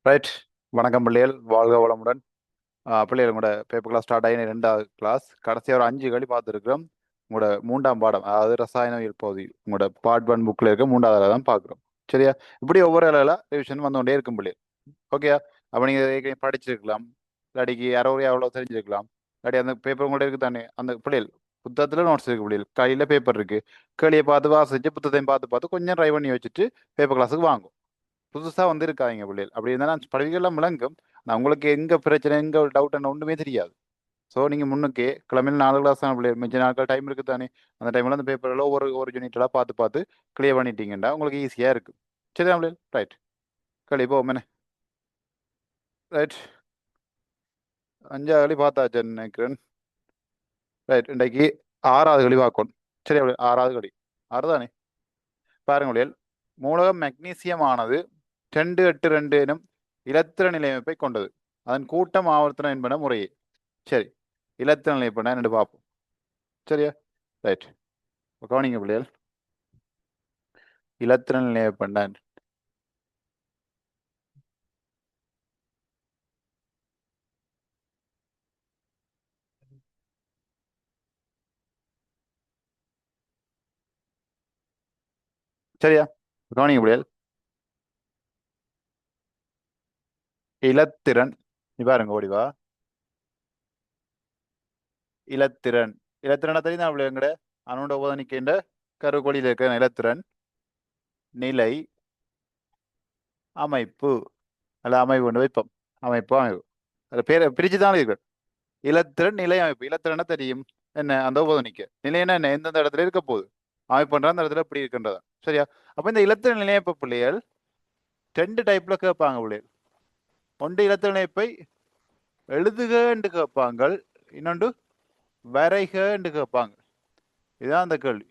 Right. வணக்கம் பிள்ளைகள், வாழ்க வளமுடன். பிள்ளைகள், உங்களோட பேப்பர் கிளாஸ் ஸ்டார்ட் ஆகி 2வது கிளாஸ் கடைசியாக ஒரு 5 கழி பார்த்துருக்கிறோம். உங்களோட 3ஆம் பாடம், அதாவது ரசாயனவியல் பகுதி, உங்களோட பார்ட் 1 புக்கில் இருக்க 3வது தான் பார்க்குறோம். சரியா? இப்படி ஒவ்வொரு இலையில ரிவிஷன் வந்து கொண்டே இருக்கும் பிள்ளைகள். ஓகேயா? அப்போ நீங்கள் ஏற்கனவே படிச்சிருக்கலாம், இல்லாட்டிக்கு யாரோ எவ்வளோ தெரிஞ்சிருக்கலாம், இல்லாட்டி அந்த பேப்பர் உங்கள்கிட்ட இருக்கு தானே. அந்த பிள்ளைகள் புத்தகத்தில் நோட்ஸ் இருக்கு பிள்ளைகள், கையில் பேப்பர் இருக்கு. கேளியை பார்த்து வாசிச்சு புத்தகத்தையும் பார்த்து பார்த்து கொஞ்சம் ட்ரை பண்ணி வச்சுட்டு பேப்பர் கிளாஸுக்கு வாங்கும். புதுசாக வந்து இருக்காங்க பிள்ளைகள். அப்படி இருந்தாலும் படிக்கலாம் விளங்கும். நான் உங்களுக்கு எங்கே பிரச்சனை, எங்கே டவுட் என்ன ஒன்றுமே தெரியாது. ஸோ நீங்கள் முன்னுக்கே கிளம்பின 4 கிளாஸ் தான் பிள்ளைகள், மிச்ச நாட்கள் டைம் இருக்குது தானே. அந்த டைமில் அந்த பேப்பரில் ஒரு யூனிட்டெல்லாம் பார்த்து பார்த்து கிளியர் பண்ணிட்டீங்கன்னா உங்களுக்கு ஈஸியாக இருக்குது. சரிதான் பிள்ளைகள்? ரைட். களி போமே. ரைட். 5ஆவது களி பார்த்தாச்சு நினைக்கிறேன். ரைட். இன்றைக்கு 6வது களி பார்க்கணும். சரியா பிள்ளைகள்? 6வது களி. 6 தானே. பாருங்க பிள்ளைகள், மூலகம் மெக்னீசியம் ஆனது 282 எனும் இலத்திர நிலையமைப்பை கொண்டது. அதன் கூட்டம் ஆவர்த்தனம் என்பன முறையே. சரி, இலத்திர நிலையப்ப ரெண்டு பார்ப்போம். சரியா? ரைட். கவனிங்க பிள்ளைகள், இலத்திர நிலையப்ப சரியா? கவனிங்க பிள்ளைகள், இலத்திரன். நீ பாருங்க, ஓடிவா. இலத்திரன், இலத்திரனை தெரியுதா பிள்ளைங்கட? அனோட உபதனிக்கின்ற கருக்கோடியில் இருக்கிற இலத்திரன் நிலை அமைப்பு, அல்ல அமைப்பு கொண்டு வைப்போம். அமைப்பு அமைப்பு, அதில் பேரை பிரிச்சு தான் இருக்கு. இலத்திரன் நிலை அமைப்பு. இலத்திரனை தெரியும் என்ன, அந்த உபதனிக்க நிலைன்னா என்ன, எந்தெந்த இடத்துல இருக்க போகுது, அமைப்புன்ற அந்த இடத்துல இப்படி இருக்கின்றதா. சரியா? அப்ப இந்த இலத்திர நிலையமைப்பு பிள்ளைகள் 2 டைப்ல கேட்பாங்க பிள்ளைகள். ஒன்று இலத்திர நிலையப்பை எழுதுக என்று கேட்பாங்க, இன்னொன்று வரைக என்று கேட்பாங்க. இதுதான் அந்த கேள்வி.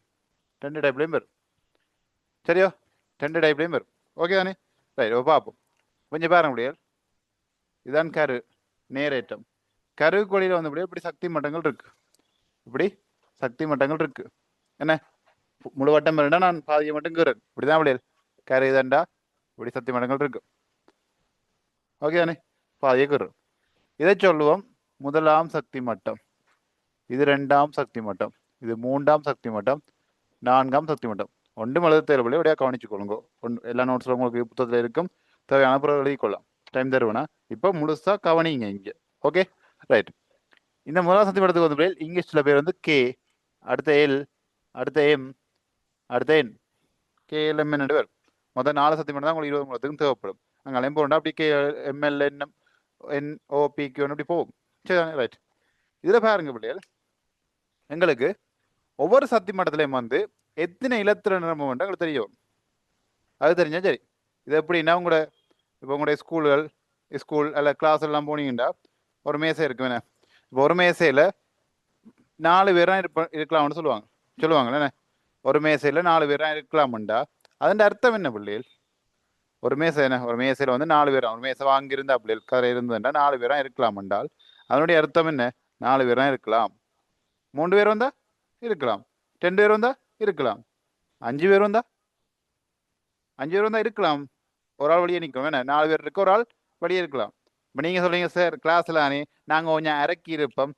2 டைப்லையும் வரும். சரியா? 2 டைப்லையும் வரும். ஓகே தானே? ரைட். பார்ப்போம். கொஞ்சம் பாருங்க பிள்ளைகள், இதுதான் கரு நேரேற்றம். கரு கொடியில் வந்து இப்படி சக்தி மட்டங்கள் இருக்கு. இப்படி சக்தி மட்டங்கள் இருக்கு. என்ன, முழு வட்டம் இருந்தா நான் பாதியை மட்டும் கீறேன். இப்படிதான் பிள்ளைகள், கரு இதண்டா இப்படி சக்தி மட்டங்கள் இருக்கு. ஓகே தானே? பாதியை கீறேன். இதை சொல்லுவோம் முதலாம் சக்தி மட்டம், இது 2ஆம் சக்தி மட்டம், இது 3ஆம் சக்தி மட்டம், 4ஆம் சக்தி மட்டம். ஒன்றும் எழுத தேவையில்லை, அப்படியே கவனிச்சுக்கொள்ளுங்க. எல்லா நோட்ஸில் உங்களுக்கு புத்தகத்தில் இருக்கும். தேவையான பிறகு எழுதி கொள்ளலாம். டைம் தருவேனா? இப்போ முழுசா கவனிங்க இங்கே. Okay right. இந்த முதலாம் சக்தி மட்டத்துக்கு வந்து இங்கிலீஷில் பேர் வந்து கே, அடுத்த எல், அடுத்த எம், அடுத்த என். கேஎல்எம் என்ன பேர். மொத்தம் 4 சக்தி மட்டம் தான் உங்களுக்கு 20 மூலத்துக்கும் தேவைப்படும். அங்கே அலையும் போகண்டா அப்படி கே எம்எல் என்எம் என்ஓபிக்கு அப்படி போகும். சரி ரைட். இதில் பாருங்க பிள்ளைகள், எங்களுக்கு ஒவ்வொரு சக்தி மட்டத்திலையும் வந்து எத்தனை இலத்திர நிரம்பம் எங்களுக்கு தெரியும். அது தெரிஞ்சா சரி. இது எப்படின்னா, உங்களோட இப்போ உங்களுடைய ஸ்கூல் அல்ல கிளாஸ் எல்லாம் போனீங்கன்னா ஒரு மேசை இருக்கு வேணா. இப்போ ஒரு மேசையில் 4 பேராக இருக்கலாம்னு சொல்லுவாங்கல்ல. ஒரு மேசையில் 4 பேராக இருக்கலாம்டா அதன் அர்த்தம் என்ன பிள்ளைகள்? ஒரு மேசை என்ன, ஒரு மேசையில் வந்து 4 பேரா, ஒரு மேசை வாங்கியிருந்தா பிள்ளைகள் கதை இருந்ததுண்டா 4 பேராக இருக்கலாம் என்றால் அதனுடைய அர்த்தம் என்ன? 4 பேராக இருக்கலாம். 3 பேர் வந்தா இருக்கலாம். 2 பேர் வந்தா இருக்கலாம். 5 பேர் வந்தா 5 பேர் வந்தா இருக்கலாம். ஒரு ஆள் வழியே நிற்கும். வேணா 4 பேர் இருக்க, ஒரு ஆள் வழியே இருக்கலாம். இப்போ நீங்கள் சொல்றீங்க சார் கிளாஸ்ல ஆனே நாங்கள் கொஞ்சம் இறக்கி இருப்போம்,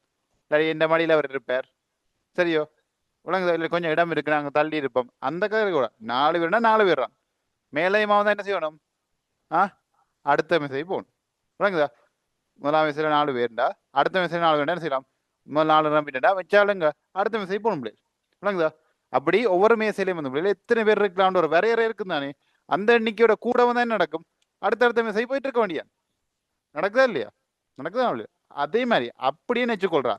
இல்லாட்டி இந்த மடியில் அவர் இருப்பார். சரியோ? உலக இல்லை கொஞ்சம் இடம் இருக்கு, நாங்கள் தள்ளி இருப்போம். அந்த கதை கூட 4 பேர்னா 4 பேர் தான். மேலையுமா தான் என்ன செய்யணும்? அடுத்த மெசை போகணும். விளங்குதா? முதலாம் மெசையில் 4 பேர்டா, அடுத்த மெசையில் 4 பேர்டா என்ன செய்யலாம்? முதல் 4 நம்பிட்டா வச்சாலுங்க அடுத்த மெசை போகணும் பிள்ளை. விளங்குதா? அப்படி ஒவ்வொரு மேசையிலையும் வந்து பிள்ளைகள் எத்தனை பேர் இருக்கலாம்னு ஒரு வரையறை இருக்கும் தானே. அந்த எண்ணிக்கையோட கூட வந்து என்ன நடக்கும்? அடுத்தடுத்த மெசை போயிட்டு இருக்க வேண்டியா? நடக்குதா இல்லையா? நடக்குதா இல்லையா? அதே மாதிரி அப்படியே நினைச்சுக்கொள்றா.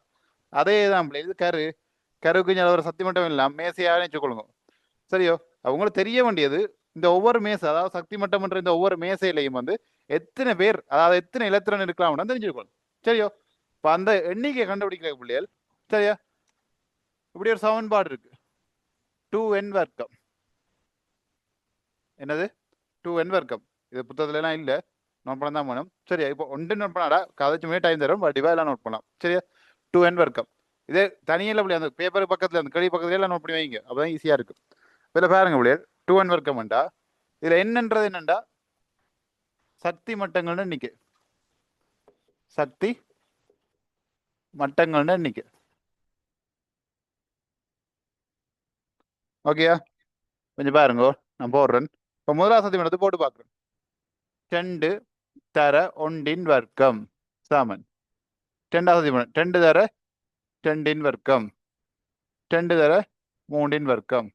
அதே தான் பிள்ளை. இது கருவுக்கு ஒரு சக்தி மட்டும் இல்லாம மேசையாக நினைச்சுக்கொள்ளுங்க. சரியோ? அவங்களுக்கு தெரிய வேண்டியது, இந்த ஒவ்வொரு மேசை, அதாவது சக்தி மட்டம் என்ற இந்த ஒவ்வொரு மேசையிலையும் வந்து எத்தனை பேர், அதாவது எத்தனை இலத்திரன் இருக்கலாம்னு தெரிஞ்சுக்கணும். சரியோ? இப்போ அந்த எண்ணிக்கையை கண்டுபிடிக்கிற பிள்ளைகள். சரியா? இப்படி ஒரு சமன்பாடு இருக்கு, 2n வர்க்கம். என்னது? 2n வர்க்கம். இது புத்தகத்துல எல்லாம் இல்லை, நோட் பண்ண தான் வேணும். சரியா? இப்போ ஒன்று நோட் பண்ணாடா, கதைச்சுமே டைம் தரும், வடிவா எல்லாம் நோட் பண்ணலாம். சரியா? 2n வர்க்கம். இதே தனியில் அப்படி அந்த பேப்பர் பக்கத்தில், அந்த கழி பக்கத்துல எல்லாம் நோட் பண்ணி வைங்க, அப்பதான் ஈஸியா இருக்கு. இதில் பாருங்க பிள்ளைகள், 2n வர்க்கம்ண்டா இதில் என்னன்றது என்னண்டா சக்தி மட்டங்கள் எண்ணிக்கை. சக்தி மட்டங்கள் எண்ணிக்கை. ஓகேயா? கொஞ்சம் பாருங்க, நான் போடுறேன். இப்போ முதலாவது சக்தி மட்டத்தை போட்டு பார்க்குறேன். 2 தர 1 வர்க்கம் சமன் 2வது சக்தி மட்டம் 2 தர 2 வர்க்கம், 2 தர 3 வர்க்கம்,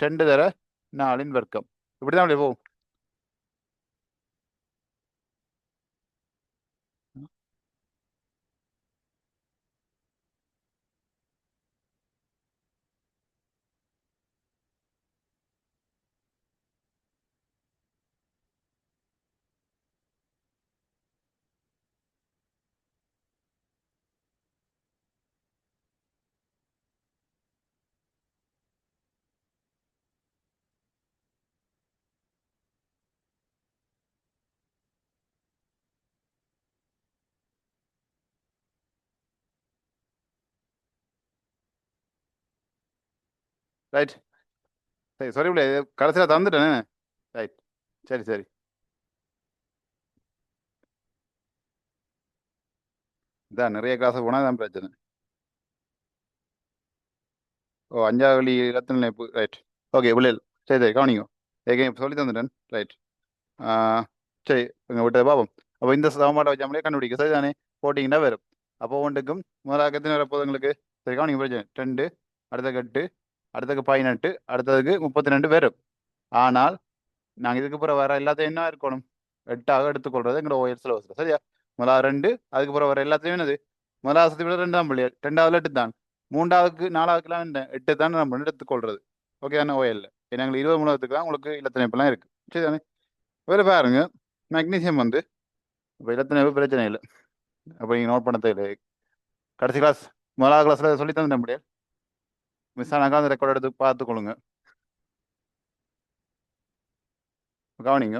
2 தர 4 வர்க்கம். இப்படிதான் போகும். ரைட். சரி, சாரி பிள்ளை, கடைசியில் தந்துட்டேனே. ரைட். சரி சரி. இதான் நிறைய கிளாஸ் போனால் தான் பிரச்சனை. ஓ, 5வது ரத்தின இணைப்பு. ரைட். ஓகே பிள்ளைகள், சரி சரி கவனிங்க. ஏகே சொல்லி தந்துட்டேன். ரைட். சரி, எங்கள் விட்டது பாப்போம். அப்போ இந்த சமன்பாட்டை வச்சு நம்மளே கண்டுபிடிக்க சரிதானே? போட்டிங்கன்னா வரும். அப்போ ஒன்றுக்கும் முதலாக எத்தனை வரப்போகுது உங்களுக்கு? சரி கவனிங்க, பிரச்சனை 2, அடுத்ததுக்கு 8, அடுத்ததுக்கு 18, அடுத்ததுக்கு 32 வரும். ஆனால் நாங்கள் இதுக்கு பிறகு வர எல்லாத்தையும் என்ன இருக்கணும்? 8ஆக எடுத்துக்கொள்றது எங்களோட ஓஎல் சிலபஸ்ல. சரியா? முதலாவது 2, அதுக்கு பிறகு வர எல்லாத்தையும் என்னது? முதலாவது சக்தி மட்டம் 2 தான் பிள்ளைகள், 2வது 8 தான், 3வது 4வதுக்குலாம் என்ன 8 தான் நம்ம எடுத்துக்கொள்றது. ஓகே தானே? ஓஎல்ல எங்களுக்கு 23 தான் உங்களுக்கு இலத்திணைப்பெல்லாம் இருக்கு. சரிதானே? வேறு பாருங்க, மெக்னீசியம் வந்து இப்போ இலத்திணைப்பு பிரச்சனை இல்லை. அப்போ நீங்கள் நோட் பண்ண தேவை. கடைசி கிளாஸ் முதலாவது கிளாஸில் சொல்லி தந்துட்டேன் முடியாது. மிஸ் ஆனாக்கா அந்த ரெக்கார்ட் எடுத்து பார்த்துக்கொள்ளுங்க. கவனிங்க.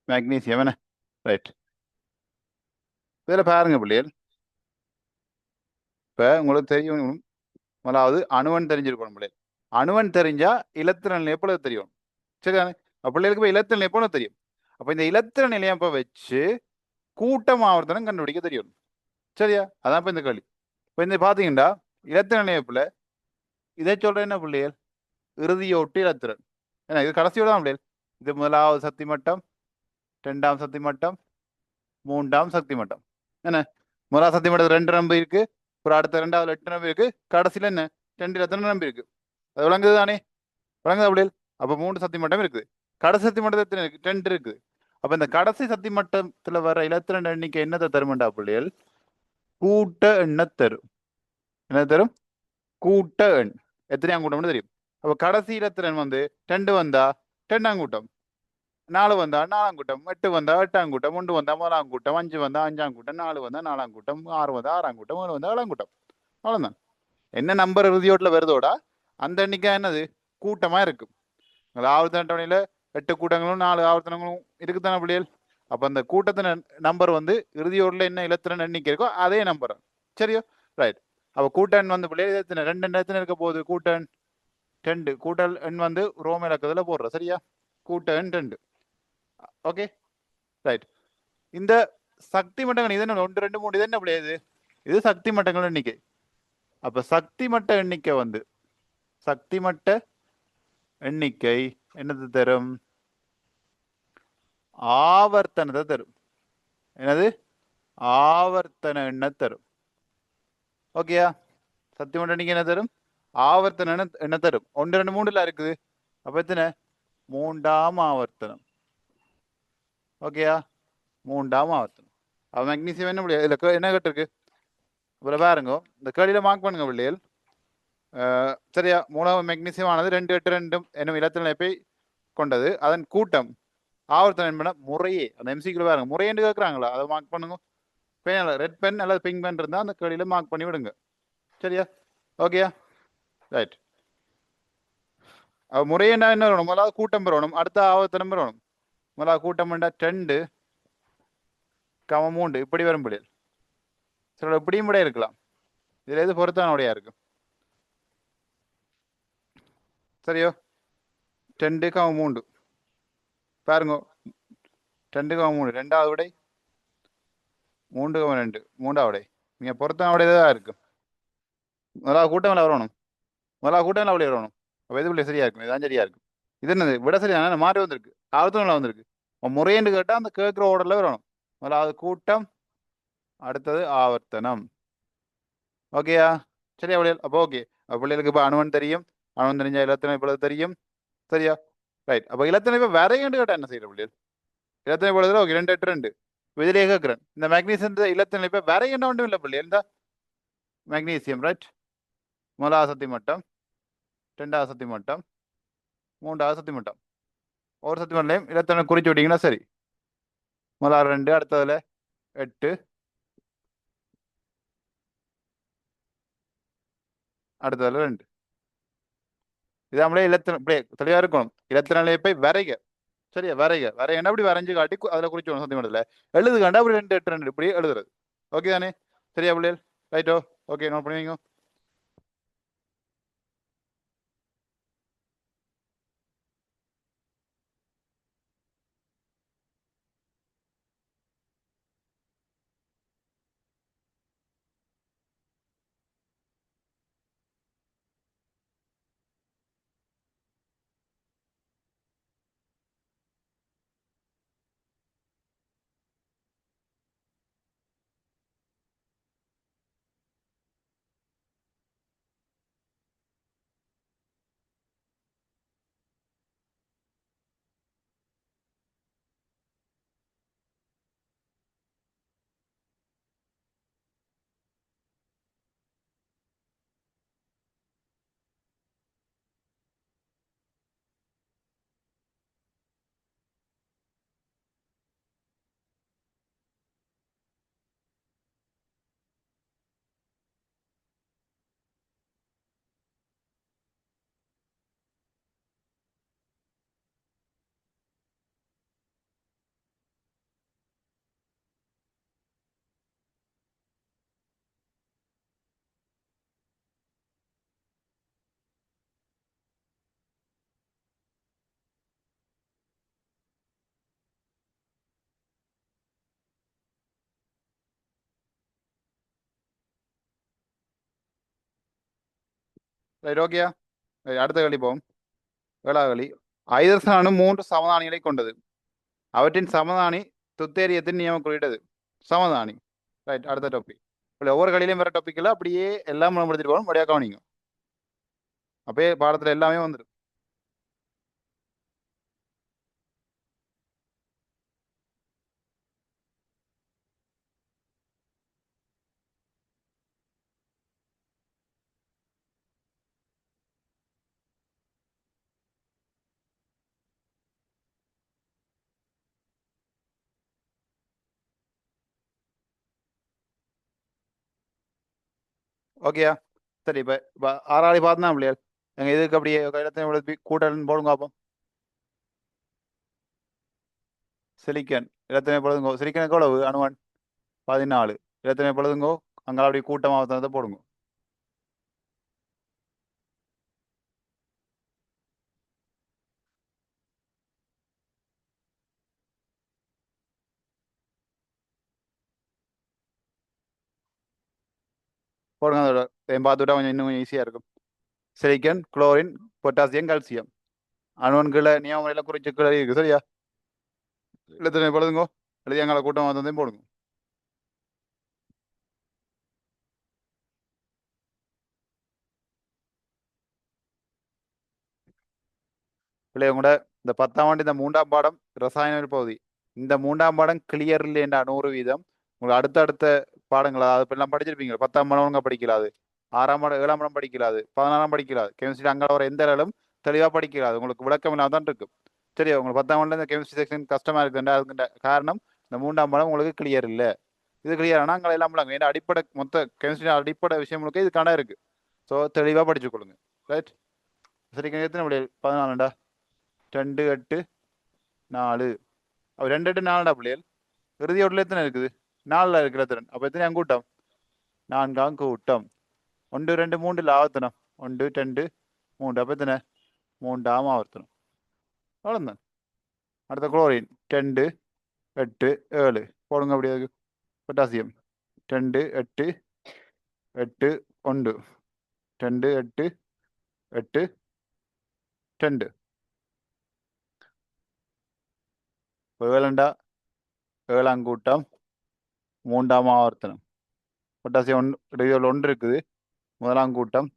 மெக்னீசியம் என்ன? ரைட். இதில் பாருங்க பிள்ளைகள், இப்போ உங்களுக்கு தெரியும், முதலாவது அணுவன் தெரிஞ்சிருக்கணும் பிள்ளைகள். அணுவன் தெரிஞ்சா இலத்திரன் நிலையம் எப்பொழுது தெரியும்? சரிதானே? பிள்ளைகளுக்கு இப்போ இலத்திரன் நிலையம் எப்பொழுது தெரியும்? அப்போ இந்த இலத்திரன் நிலையம் இப்போ வச்சு கூட்டம் ஆவர்த்தனம் கண்டுபிடிக்க தெரியும். சரியா? அதான் இப்போ இந்த கேள்வி. இப்போ இந்த பார்த்தீங்கன்னா இலத்திரன் நிலையத்தில் இதை சொல்ற என்ன பிள்ளைகள்? இறுதியோட்டு இலத்திரன். ஏன்னா இது கடைசியோட தான் பிள்ளைகள். இது முதலாவது சக்தி மட்டம், 2ஆம் சக்தி மட்டம், 3ஆம் சக்தி மட்டம். என்ன? முதலாவது சக்தி மட்டத்தில் 2 நம்பர் இருக்கு, ஒரு அடுத்த 2வது 8 நம்பர் இருக்கு, கடைசியில் என்ன 2 இலத்திரன் நம்பர் இருக்கு. அது விளங்குது தானே? விளங்குதா பிள்ளைகள்? அப்போ 3 சக்தி மட்டம் இருக்குது. கடைசி சக்தி மட்டத்தில் எத்தனை இருக்கு? 2 இருக்குது. அப்போ இந்த கடைசி சக்தி மட்டத்தில் வர இலத்திரன் எண்ணிக்கை என்னத்தை தருமெண்டா பிள்ளைகள்? கூட்ட எண்ணை தரும். என்ன தரும்? கூட்ட எண். எத்தனையாம் கூட்டம்னு தெரியும். அப்போ கடைசி இலத்திரன் வந்து 2 வந்தா 2ஆம் கூட்டம், 4 வந்தா 4ஆம் கூட்டம், 8 வந்தா 8ஆம் கூட்டம், 1 வந்தா 1ஆம் கூட்டம், 5 வந்தா 5ஆம் கூட்டம், 4 வந்தா 4ஆம் கூட்டம், 6 வந்தா 6ஆம் கூட்டம், 7 வந்தா 7ஆம் கூட்டம். அவ்வளோதான். என்ன நம்பர் இறுதியோட்டில் வருதோடா அந்த எண்ணிக்கை என்னது? கூட்டமாக இருக்கும். ஆவர்த்தன அட்டவணையில் 8 கூட்டங்களும் 4 ஆவர்த்தனங்களும் இருக்குதானே பிள்ளைகள்? அப்போ அந்த கூட்டத்தின் நம்பர் வந்து இறுதியோட்டில் என்ன இலத்திரன் எண்ணிக்கை இருக்கோ அதே நம்பர். சரியோ? ரைட். அப்போ கூட்டன் வந்து பிள்ளைகள் எத்தனை? 2 எத்தனை இருக்க போகுது? கூட்டன் 2. கூட்டல் எண் வந்து ரோம இலக்கத்தில் போடுற. சரியா? கூட்ட எண் 2. Okay right. இந்த சக்தி மட்டங்கள் இது என்ன? 1 2 3 இது என்ன பிள்ளையாது? இது சக்தி மட்டங்கள் எண்ணிக்கை. அப்ப சக்தி மட்ட எண்ணிக்கை வந்து சக்தி மட்ட எண்ணிக்கை என்னது தரும்? ஆவர்த்தனத்தை தரும். என்னது? ஆவர்த்தன எண்ணை தரும். ஓகேயா? சக்தி மட்ட எண்ணிக்கை என்ன தரும்? ஆவர்த்தன எண்ணை தரும். 1 2 3 இருக்குது. அப்ப எத்தனை? 3ஆம் ஆவர்த்தனம். ஓகேயா? 3ஆம் ஆவர்த்தனம். அப்ப மெக்னீசியம் என்ன முடியாது? இதுல என்ன கேட்டிருக்கு? இவ்வளவு பாருங்க, இந்த கேள்வியில மார்க் பண்ணுங்க பிள்ளைகள். சரியா? 3ஆவது மெக்னீசியம் ஆனது 2 8 2 என்னும் இலத்திரன் இணைப்பை கொண்டது. அதன் கூட்டம் ஆவர்த்தனம் என்பன முறையே. அந்த எம்சிக்கு பாருங்க, முறையேன்னு கேட்குறாங்களா? அதை மார்க் பண்ணுங்க. பென் ரெட் பென் அல்லது பிங்க் பென் இருந்தால் அந்த கேள்வியில மார்க் பண்ணி விடுங்க. சரியா? ஓகேயா? ரைட். முறையேண்டா என்ன வரணும்? முதலாவது கூட்டம் பெறணும், அடுத்த ஆவர்த்தனம் பெறணும். முதலாவது கூட்டம் வேண்டா 2, 3 இப்படி வரும் பிள்ளைகள். சில இப்படியும் விட இருக்கலாம். இதுல எது பொருத்தான விடையா இருக்கு? சரியோ? 2,3 பாருங்க. 2,3 ரெண்டாவது விடை 3,2 மூன்றாவது விடை. நீங்க பொருத்தான விடை தான் இருக்கு. முதலாவது கூட்டம் வரணும். முதலாவது கூட்டம் விடை வரணும். அப்ப எது பிள்ளை சரியா இருக்கும்? இதுதான் சரியா இருக்கும். இது என்னது விட சரியான மாறி வந்திருக்கு. ஆவத்துல வந்திருக்கு. முறையென்று கேட்டா அந்த கேட்கிற ஓர்டர்ல வரணும். முதலாவது கூட்டம், அடுத்தது ஆவர்த்தனம். ஓகேயா? சரியா பிள்ளைகள்? அப்போ ஓகே. அப்போ பிள்ளைகளுக்கு இப்போ அணுவன் தெரியும். அணுவன் தெரிஞ்சா இலத்திரம் இப்பொழுது தெரியும். சரியா? ரைட். அப்போ இலத்திரம் இப்போ வரையண்டு கேட்டா என்ன செய்யற பிள்ளைகள்? இலத்திரம் இப்பொழுது ஓகே 2 8 2. இதிலே கேட்கிறேன். இந்த மேக்னீசியம் இலத்திரம் இப்போ வரையண்ட ஒன்றும் இல்லை பிள்ளைகள். இந்த மேக்னீசியம் ரைட். முதலாவது சக்தி மட்டம், ரெண்டாவது சக்தி மட்டம், மூன்றாவது சக்தி மட்டம். ஒரு சக்தி மட்டலையும் இலத்திரம் குறிச்சு விட்டீங்கன்னா சரி. முதலாவது 2, அடுத்ததுல 8, அடுத்ததுல 2. இது நம்மளே இலத்திரம் இப்படியே தெளிவா இருக்கணும். இலத்திரங்களை போய் வரைக. சரியா? வரைக. வரையண்டா அப்படி வரைஞ்சு காட்டி அதில் குறிச்சு சத்தியமண்டல எழுது கண்டா அப்படி 2 8 2 இப்படி எழுதுறது. ஓகே தானே? சரியா பிள்ளைகள்? ரைட்டோ? ஓகே நோட் பண்ணுவீங்க. ரைட் ஓகேயா? அடுத்த கேள்வி போவோம். 7வது கேள்வி. ஐதரசன் அணு 3 சமதானிகளை கொண்டது. அவற்றின் சமதானி துத்தேரியத்தின் நியமம் குறியிட்டது. சமதானி. ரைட். அடுத்த டாபிக். இப்போ ஒவ்வொரு கடையிலையும் வர டாபிக் எல்லாம் அப்படியே எல்லாம் முடிச்சுட்டு போகணும். அப்படியே கவனிங்க. அப்படியே பாடத்துல எல்லாமே வந்துடும். ஓகேயா? சரி. இப்போ 6 பார்த்தா பிள்ளைகள் எங்க இதுக்கு அப்படியே கையில கூட்டல் போடுங்க பார்ப்போம். சிலிக்கன் இடத்தினை பொழுதுங்கோ. சிலிக்கனுக்கு எவ்வளவு அணுவன்? 14. இடத்தினை பொழுதுங்கோ. அங்கே அப்படி கூட்டமாக போடுங்க. போடுங்க. அதோட பார்த்து விட்டா கொஞ்சம் இன்னும் ஈஸியாக இருக்கும். சிலிக்கன், குளோரின், பொட்டாசியம், கால்சியம் அணுவன்களை நியமமுறையில் குறிச்சு கீழே இருக்கு. சரியா? இடத்தினை பொழுதுங்கோ. எழுதி எங்களை கூட்டமாக வந்ததையும் போடுங்க. பிள்ளைங்க கூட இந்த 10ஆம் ஆண்டு இந்த 3ஆம் பாடம் ரசாயன பகுதி. இந்த 3ஆம் பாடம் கிளியர் இல்லைண்டா 100%. உங்களுக்கு அடுத்தடுத்த பாடங்கள் அதாவது எல்லாம் படிச்சிருப்பீங்க. 10ஆம் பாடம் ஒழுங்கா படிக்கலாது, 6ஆம் பாடம் 7ஆம் பாடம் படிக்கலாது, 16ஆம் படிக்கலாது. கெமிஸ்ட்ரி அங்கே வர எந்த அளவும் தெளிவாக படிக்கலாது. உங்களுக்கு விளக்கம் இல்லாம தான் இருக்கும். சரி, உங்களுக்கு 10ஆம் ஆண்டு இந்த கெமிஸ்ட்ரி செக்ஷன் கஷ்டமா இருக்குண்டா அதுக்கு காரணம் இந்த 3ஆம் பாடம் உங்களுக்கு கிளியர் இல்லை. இது கிளியர் ஆனால் அங்கே எல்லாம் ஏன்னா அடிப்படை மொத்த கெமிஸ்ட்ரி அடிப்படை விஷயம் முழுக்க இது கடை இருக்கு. ஸோ தெளிவாக படிச்சுக்கொள்ளுங்க. ரைட். சரி, எத்தனை 14டா? 2 8 4. அப்போ 2 8 4டா பிள்ளைகள். இறுதி ஓட்டில் எத்தனை இருக்குது? 4ல் இருக்கிற திறன். அப்போ எத்தனை கூட்டம்? 4ஆம் கூட்டம். 1 2 3 ആവർത്തനം 1 2 3 അപ്പം തന്നെ 3 ആവർത്തനം അவ்வளோதான் അടുത്ത ക്ലോറിൻ 2 8 7 போடுங்க அப்படியே பொட்டாசியம் 2 8 8 1 2 8 8 2 വേളണ്ട 7 கூட்டம் 3 ஆவர்த்தனம் பொட்டாசியம் இடையில் 1 இருக்குது 1 கூட்டம்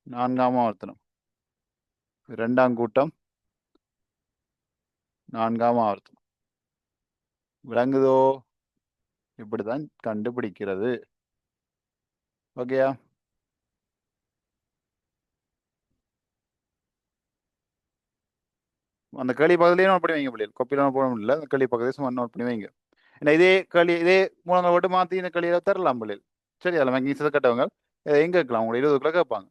4 ஆவர்த்தனம் 2 கூட்டம் 4 ஆவர்த்தனம் விளங்குதோ இப்படிதான் கண்டுபிடிக்கிறது ஓகேயா அந்த கேள்வி பக்கத்துலேயே நோட் பண்ணி வைங்க பிள்ளைகள் கொப்பிலாம் போட முடியல அந்த கேள்வி பக்கத்தையும் சும்மா நோட் பண்ணி வைங்க ஏன்னா இதே மூலங்களை போட்டு மாற்றி இந்த களியில தரலாம் பிள்ளைகள் சரி அதில் மங்கீசத்தை கட்டவங்க எங்கே கேட்கலாம் உங்களை 20க்குள்ள கேட்பாங்க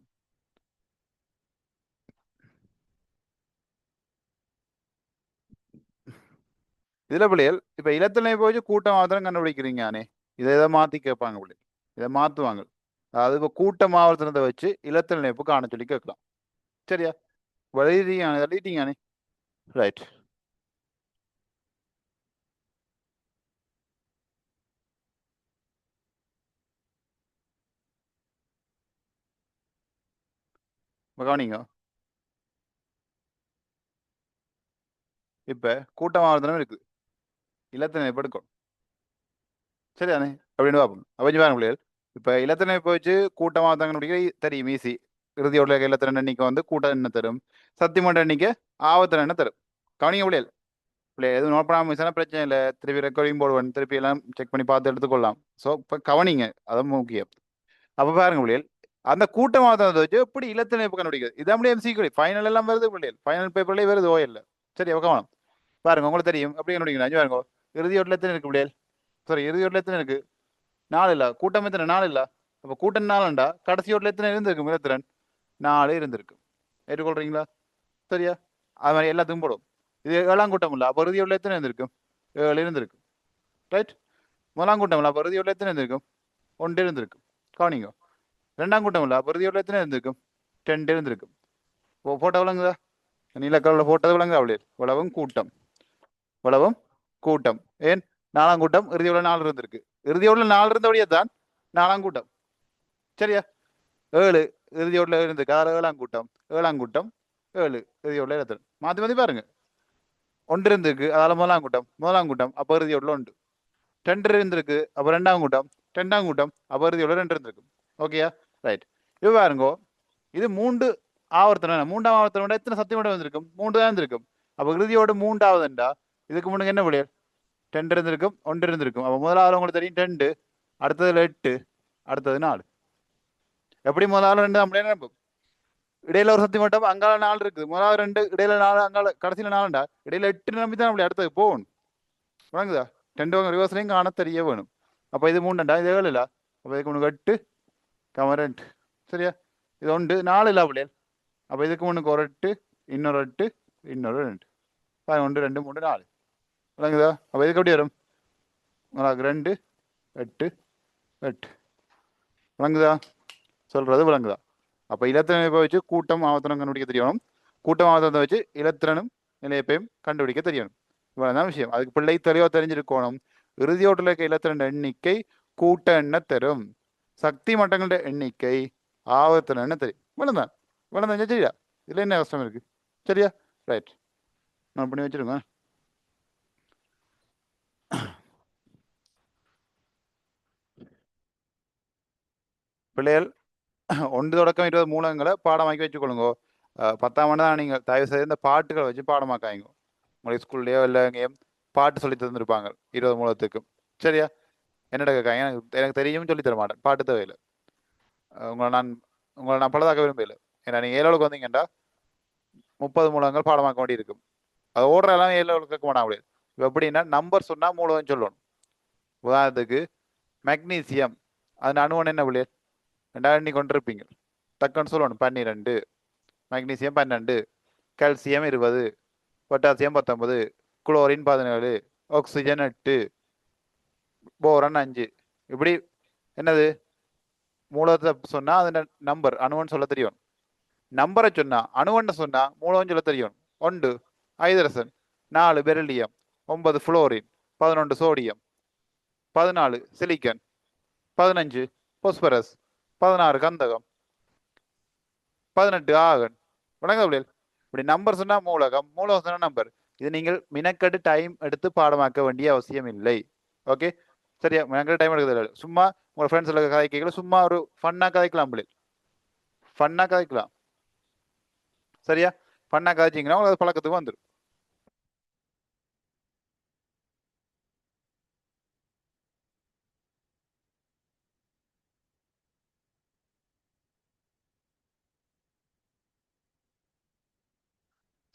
இதில் பிள்ளைகள் இப்போ இலத்தினை போய் கூட்டம் மாத்திரம் கண்டுபிடிக்கிறீங்க நானே இதை மாற்றி கேட்பாங்க பிள்ளைகள் இதை மாற்றுவாங்க அதாவது இப்போ கூட்ட மாவட்டத்தை வச்சு இலத்திணைப்பு காண சொல்லி கேட்கலாம் சரியா எழுதிட்டீங்க ரைட் கவனிங்க இப்போ கூட்ட மாவட்டமும் இருக்குது இலத்திணைப்பு எடுக்கும் சரியானே அப்படின்னு பார்ப்போம் அப்போ பாருங்க பிள்ளைகள் இப்போ இலத்திணைப்பு வச்சு கூட்டமாக கண்டுபிடிக்க தெரியும் ஈஸி இறுதியோட இலத்திரன் எண்ணிக்கை வந்து கூட்ட எண்ணெய் தரும் சத்தியமன்ற எண்ணிக்கை ஆவத்திரன் எண்ணெய் தரும் கவனிங்க பிள்ளைகள் பிள்ளைகள் எதுவும் நோட் பண்ணாமல் மிஸ்னா பிரச்சனை இல்லை திருப்பி ரெக்கார்டிங் போடுவேன் திருப்பி எல்லாம் செக் பண்ணி பார்த்து எடுத்துக்கொள்ளலாம் ஸோ இப்போ கவனிங்க அது முக்கியம் அப்போ பாருங்க பிள்ளைகள் அந்த கூட்டமாக வச்சு எப்படி இலத்திணைப்பு கண்டுபிடிக்கிறது இதான் அப்படியே எம்சிக்யூ ஃபைனல் எல்லாம் வருது பிள்ளைகள் ஃபைனல் பேப்பர்லேயே வருது ஓஎல்ல சரி அப்போ கவனம் பாருங்க உங்களுக்கு தெரியும் எப்படி கண்டுபிடிக்கணும் பாருங்க இறுதியோட்டில் எத்தனை இருக்கு பிள்ளைகள் சாரி இறுதியோட்டில் எத்தனை இருக்கு 4 இல்ல கூட்டம் எத்தனை 4 இல்ல அப்போ கூட்டம் 4ண்டா கடைசி ஓட்டில் எத்தனை இருந்திருக்கு மிகத்திறன் 4 இருந்திருக்கு ஏற்றுக்கொள்றீங்களா சரியா அது மாதிரி எல்லாத்துக்கும் போடும் இது 7ஆம் கூட்டம் இல்லை அப்போ இறுதி ஓட்டில் எத்தனை இருந்திருக்கும் 7 இருந்திருக்கு ரைட் 1ஆம் கூட்டம் இல்லை அப்போ இறுதி ஓட்டில் எத்தனை இருந்திருக்கும் 1 இருந்திருக்கும் கவனிங்க 2ஆம் கூட்டம் இல்லை அப்போ இறுதி ஓட்டில் எத்தனை இருந்திருக்கும் 2 இருந்திருக்கும் போட்டோ விளங்குதா நீலக்கல்ல போட்டது விளங்குதா அவளே உழவும் கூட்டம் ஏன் 4ஆம் கூட்டம் இறுதியோட 4 இருந்திருக்கு இறுதியோட 4 இருந்தபடியே தான் 4ஆம் கூட்டம் சரியா 7 இறுதியோட இருந்திருக்கு அதாவது 7ஆம் கூட்டம் 7 இறுதியோட இடத்துல மாற்றி பாருங்க 1 இருந்திருக்கு அதால முதலாம் கூட்டம் அப்போ இறுதியோட 1 2 இருந்திருக்கு அப்போ 2ஆம் கூட்டம் அப்போ இறுதியோட 2 இருந்திருக்கு ஓகேயா ரைட் இது பாருங்கோ இது 3 ஆவர்த்தனம் 3ஆம் ஆவர்த்தனம் எத்தனை சத்தியம் வந்திருக்கும் 3 தான் இருந்திருக்கும் அப்போ இறுதியோட 3ஆவதுண்டா இதுக்கு முன்னுக்கு என்ன விளையாடு 2 இருந்திருக்கும் 1 இருந்திருக்கும் அப்போ முதலாவது உங்களுக்கு தெரியும் 2 அடுத்ததுல 8 அடுத்தது 4 எப்படி முதலாவது 2 நம்மளே நினைப்போம் இடையில ஒரு சத்தியம் மட்டும் அங்கால 4 இருக்குது முதலாவது 2 இடையில 4 அங்கால கடைசியில 4ண்டா இடையில 8 நம்பி தான் நம்மளே அடுத்தது போகணும் வழங்குதா 2 ரிவர்ஸ்லையும் காண தெரிய வேணும் அப்போ இது 3ண்டா இது 7 இல்ல அப்போ இதுக்கு முன்னுக்கு 8 2 சரியா இது 1 4 இல்ல அப்படியே அப்போ இதுக்கு முன்னுக்கு ஒரு 8 இன்னொரு 8 இன்னொரு 2 1 2 3 4 விளங்குதா அப்போ இதுக்கு எப்படி வரும் 2 8 8 விளங்குதா சொல்றது விளங்குதா அப்போ இலத்திரனை வச்சு கூட்டம் ஆவத்தனம் கண்டுபிடிக்க தெரியணும் கூட்டம் ஆவத்தனத்தை வச்சு இலத்திரனும் நிலையப்பையும் கண்டுபிடிக்க தெரியணும் இவ்வளவுதான் விஷயம் அதுக்கு பிள்ளை தெளிவா தெரிஞ்சிருக்கணும் இறுதியோட்டில் இருக்க இலத்திரன் எண்ணிக்கை கூட்ட எண்ணெய் தரும் சக்தி மட்டங்களோட எண்ணிக்கை ஆவத்தன எண்ணெய் தெரியும் இவ்வளவுதான் சரியா இதுல என்ன கஷ்டம் இருக்கு சரியா ரைட் நான் பண்ணி வச்சிருங்க பிள்ளைகள் 1 தொடக்கம் 20 மூலங்களை பாடமாக்கி வச்சுக்கொள்ளுங்க 10ஆம் ஆண்டு தான் நீங்கள் தயவு செய்து இந்த பாட்டுகளை வச்சு பாடமாக்காங்க உங்களுக்கு ஸ்கூல்லையோ இல்லை எங்கேயும் பாட்டு சொல்லி தந்துருப்பாங்க 20 மூலத்துக்கும் சரியா என்னடா கேட்காங்க எனக்கு தெரியும் சொல்லி தர மாட்டேன் பாட்டு தேவையில்லை உங்களை நான் பலதாக்க விரும்பல ஏன்னா நீங்கள் 7 வந்தீங்கன்னா 30 மூலங்கள் பாடமாக்க வேண்டி இருக்கும் அது ஓடுற எல்லாம் 7 கேட்க மாட்டாங்க முடியாது இப்போ எப்படின்னா நம்பர் சொன்னால் மூலம் சொல்லணும் உதாரணத்துக்கு மெக்னீசியம் அது அணுவன் என்ன பிள்ளையர் 2 எண்ணி கொண்டிருப்பீங்க டக்குன்னு சொல்லணும் 12 magnesium 12 calcium 20 potassium 19 chlorine 17 oxygen 8 boron 5 இப்படி என்னது மூலத்தை சொன்னா அதன் நம்பர் அணுவன்னு சொல்ல தெரியும். நம்பரை சொன்னா அணுவன்னு சொன்னா மூலம்னு சொல்ல தெரியும். 1 ஐதரசன், 4 beryllium, 9 fluorine, 11 sodium, 14 silicon, 15 phosphorus, 16 கந்தகம், 18 ஆகன். வணக்கம் பிள்ளைகள். இப்படி நம்பர் சொன்னா மூலகம், மூலகம் சொன்னா நம்பர். இது நீங்கள் மினக்கெடு டைம் எடுத்து பாடமாக்க வேண்டிய அவசியம் இல்லை. ஓகே, சரியா? மினக்கெடு டைம் எடுக்கிறது இல்லை. சும்மா உங்க ஃப்ரெண்ட்ஸ் கதைக்கலாம், சும்மா ஒரு ஃபன்னா கதைக்கலாம் பிள்ளைகள், ஃபன்னா கதைக்கலாம். சரியா? ஃபன்னா கதைச்சிங்கன்னா உங்களுக்கு பழக்கத்துக்கு வந்துடும்.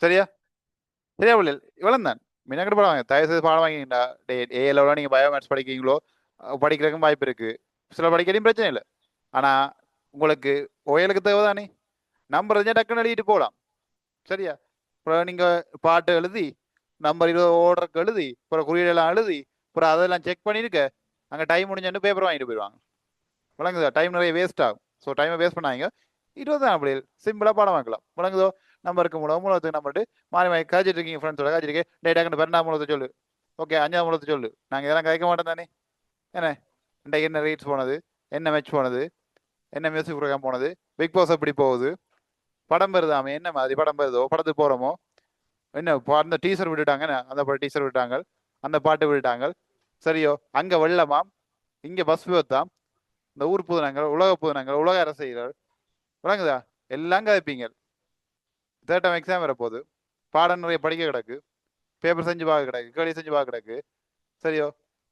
சரியா? சரியா பிள்ளைகள்? இவ்வளவு தான். மினக்கெடு பாடம் வாங்க, தயவு செய்து பாடம் வாங்கிட்டா ஏல நீங்க பயோமேத்ஸ் படிக்கிறீங்களோ படிக்கிறதுக்கும் வாய்ப்பு இருக்கு. சில படிக்கிறதையும் பிரச்சனை இல்லை. ஆனா உங்களுக்கு ஓயலுக்கு தேவைதானே, நம்பர் இருந்தால் டக்குன்னு எழுதிட்டு போகலாம். சரியா? அப்புறம் நீங்க பாட்டு எழுதி நம்பர் 20 ஓடுறதுக்கு எழுதி அப்புறம் குறியீடெல்லாம் எழுதி அப்புறம் அதெல்லாம் செக் பண்ணிருக்க அங்கே டைம் முடிஞ்சு பேப்பர் வாங்கிட்டு போயிடுவாங்க. விளங்குதா? டைம் நிறைய வேஸ்ட் ஆகும். ஸோ டைமை வேஸ்ட் பண்ணாங்க. 20 தான் அப்படி சிம்பிளாக பாடம் வாங்கலாம். விளங்குதோ? நம்பருக்கு மூலத்துக்கு நம்பர்ட்டு மாறி மாறி காய்ச்சிட்டு இருக்கீங்க ஃப்ரெண்ட்ஸோட காய்ச்சிருக்கேன். டேட்டாக்கு 12 மூலத்தை சொல்லு, ஓகே 5 மூலத்தை சொல்லு. நாங்கள் இதெல்லாம் கேட்க மாட்டோம் தானே. என்ன இன்றைக்கு என்ன ரீட்ஸ் போனது, என்ன மேட்ச் போனது, என்ன மியூசிக் ப்ரோக்ராம் போனது, பிக் பாஸ் எப்படி போகுது, படம் வருதாமே, என்ன மாதிரி படம் வருதோ, படத்துக்கு போகிறோமோ, என்ன அந்த டீசர் விட்டுட்டாங்க, அந்த டீசர் விட்டாங்க, அந்த பாட்டு விட்டுட்டாங்க. சரியோ? அங்கே வெள்ளமாம், இங்கே பஸ் விபத்தாம், இந்த ஊர் புதினங்கள், உலக புதினங்கள், உலக அரசியல். விளங்குதா? எல்லாம் கதைப்பீங்க. தேர்ட் எக்ஸாம் வரப்போகுது, பாடம் நிறைய படிக்க கிடக்கு, பேப்பர் செஞ்சு பார்க்க கிடக்கு, கேள்வி செஞ்சு பார்க்க கிடக்கு. சரியோ?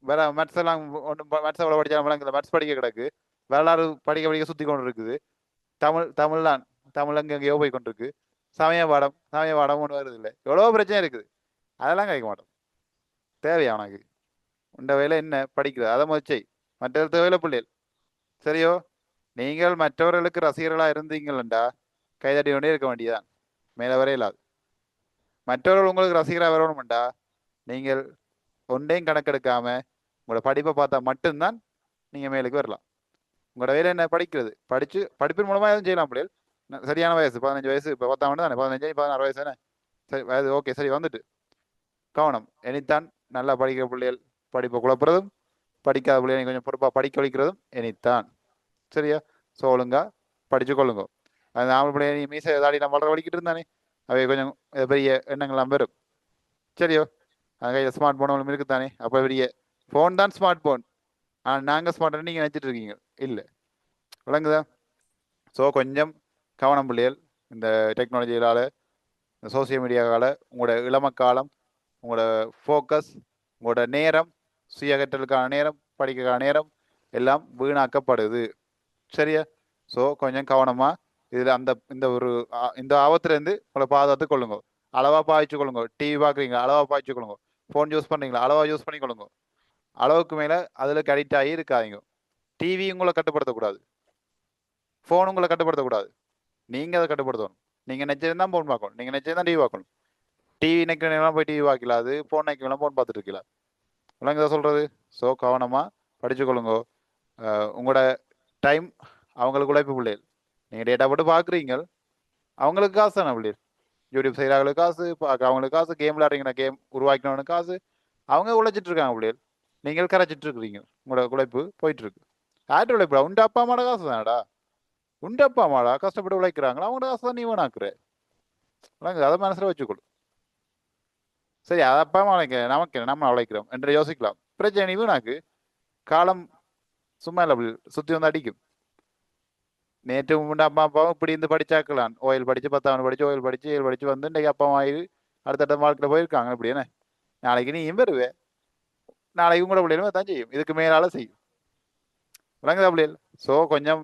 வேற மேத்ஸ் எல்லாம் ஒன்றும் மேத்ஸ் எவ்வளோ படிச்சாலும் விளங்குது, மேத்ஸ் படிக்க கிடக்கு, வரலாறு படிக்க படிக்க சுற்றி கொண்டு இருக்குது. தமிழ் தான், தமிழ் அங்கே எங்கேயோ போய் கொண்டிருக்கு. சமய பாடம் ஒன்று வருது இல்லை, எவ்வளோ பிரச்சனை இருக்குது. அதெல்லாம் கேட்க மாட்டோம். தேவையா உனக்கு? உண்ட வேலை என்ன படிக்கிறது, அதை முயற்சி. மற்ற தேவையில்லை பிள்ளைகள். சரியோ? நீங்கள் மற்றவர்களுக்கு ரசிகர்களா இருந்தீங்களா கைதட்டி கொண்டே இருக்க வேண்டியதான், மேலே வர இல்லாது. மற்றவர்கள் உங்களுக்கு ரசிகராக வரணும்டா நீங்கள் ஒன்றையும் கணக்கெடுக்காம உங்களோட படிப்பை பார்த்தா மட்டும்தான் நீங்க மேலுக்கு வரலாம். உங்களோட வேலை என்ன? படிக்கிறது. படிப்பின் மூலமா எதுவும் செய்யலாம் பிள்ளைகள். சரியான வயசு 15 வயசு, இப்போ 10 தானே, 15 16 வயசு தானே. சரி வயது ஓகே, சரி வந்துட்டு கவனம். இனித்தான் நல்லா படிக்கிற பிள்ளைகள் படிப்பை குழப்புறதும், படிக்காத பிள்ளைகளை கொஞ்சம் பொறுப்பாக படிக்க வைக்கிறதும் இனித்தான். சரியா? ஸோ ஒழுங்கா படிச்சு கொள்ளுங்க. அந்த ஆம்பளை பிள்ளைங்க மீசை தாடி நான் வளர வலிக்கிட்டு இருந்தானே, அவை கொஞ்சம் பெரிய எண்ணங்கள்லாம் வரும். சரியோ? கையில் ஸ்மார்ட் போன் இருக்குதானே, அப்போ பெரிய ஃபோன் தான் ஸ்மார்ட் போன். ஆனால் நாங்கள் ஸ்மார்ட் நீங்கள் நினச்சிட்டு இருக்கீங்க இல்லை. விளங்குதா? ஸோ கொஞ்சம் கவனம் பிள்ளைகள். இந்த டெக்னாலஜியால், இந்த சோசியல் மீடியாவால் உங்களோட இளமக்காலம், உங்களோட ஃபோக்கஸ், உங்களோட நேரம், சுய கற்றலுக்கான நேரம், படிக்கிறதுக்கான நேரம் எல்லாம் வீணாக்கப்படுது. சரியா? ஸோ கொஞ்சம் கவனமாக இதில் இந்த ஆபத்துலேருந்து உங்களை பாதுகாத்து கொள்ளுங்க. அளவாக பாய்ச்சி கொள்ளுங்க. டிவி பார்க்குறீங்களா, அளவாக பாய்ச்சி கொள்ளுங்க. ஃபோன் யூஸ் பண்ணுறீங்களா, அளவாக யூஸ் பண்ணி கொள்ளுங்க. அளவுக்கு மேலே அதில் அடிக்ட் ஆகி இருக்காதீங்க. டிவி உங்களை கட்டுப்படுத்தக்கூடாது, ஃபோன் உங்களை கட்டுப்படுத்தக்கூடாது. நீங்கள் அதை கட்டுப்படுத்தணும். நீங்கள் நினைச்சிருந்தா ஃபோன் பார்க்கணும், நீங்கள் நினைச்சிருந்தா டிவி பார்க்கணும். டிவி நினைக்கிறவங்களாம் போய் டிவி பார்க்கலாது, ஃபோன் நினைக்கிறவங்களாம் ஃபோன் பார்த்துட்டு இருக்கலாம். விளங்குதா சொல்கிறது? ஸோ கவனமாக படிச்சு கொள்ளுங்க. உங்களோட டைம் அவங்களுக்கு உழைப்பு பிள்ளைகள். நீங்கள் டேட்டா போட்டு பார்க்குறீங்க, அவங்களுக்கு காசு தானே பிள்ளைகள். யூடியூப் செய்கிறாங்களுக்கு காசு, பார்க்க அவங்களுக்கு காசு, கேம் விளையாடுறீங்கன்னா கேம் உருவாக்கினவனுக்கு காசு. அவங்க உழைச்சிட்டு இருக்காங்க பிள்ளைகள், நீங்கள் கரைச்சிட்டு இருக்கிறீங்க. உங்களோட உழைப்பு போயிட்டு இருக்கு. யார்கிட்ட உழைப்பா? உண்ட அப்பா அம்மாட காசு தானடா. உண்ட அப்பா அம்மாடா கஷ்டப்பட்டு உழைக்கிறாங்களா, அவங்களோட காசு தான் நீ வேணாக்குற. அதை மனசில் வச்சுக்கொள்ளு. சரி, அது அப்பா அம்மா உழைக்க, நமக்கு நம்ம உழைக்கிறோம் என்று யோசிக்கலாம். பிரச்சனை நீ வீணாக்கு. காலம் சும்மா இல்லை பிள்ளை, சுற்றி வந்து அடிக்கும். நேற்று முன்னே அம்மா அப்பாவும் இப்படி இருந்து படிச்சாக்கலாம். ஓயில் படிச்சு 10ஆம் படிச்சு, ஓயில் படிச்சு 7 படிச்சு வந்து இன்றைக்கு அப்பா அம்மா ஆகி அடுத்தட்ட வாழ்க்கையில் போயிருக்காங்க. இப்படி என்ன நாளைக்கு நீயும் வருவே, நாளைக்கு கூட பிள்ளைகளும் தான் செய்யும், இதுக்கு மேலால செய்யும். விளங்குதா பிள்ளைகள்? ஸோ கொஞ்சம்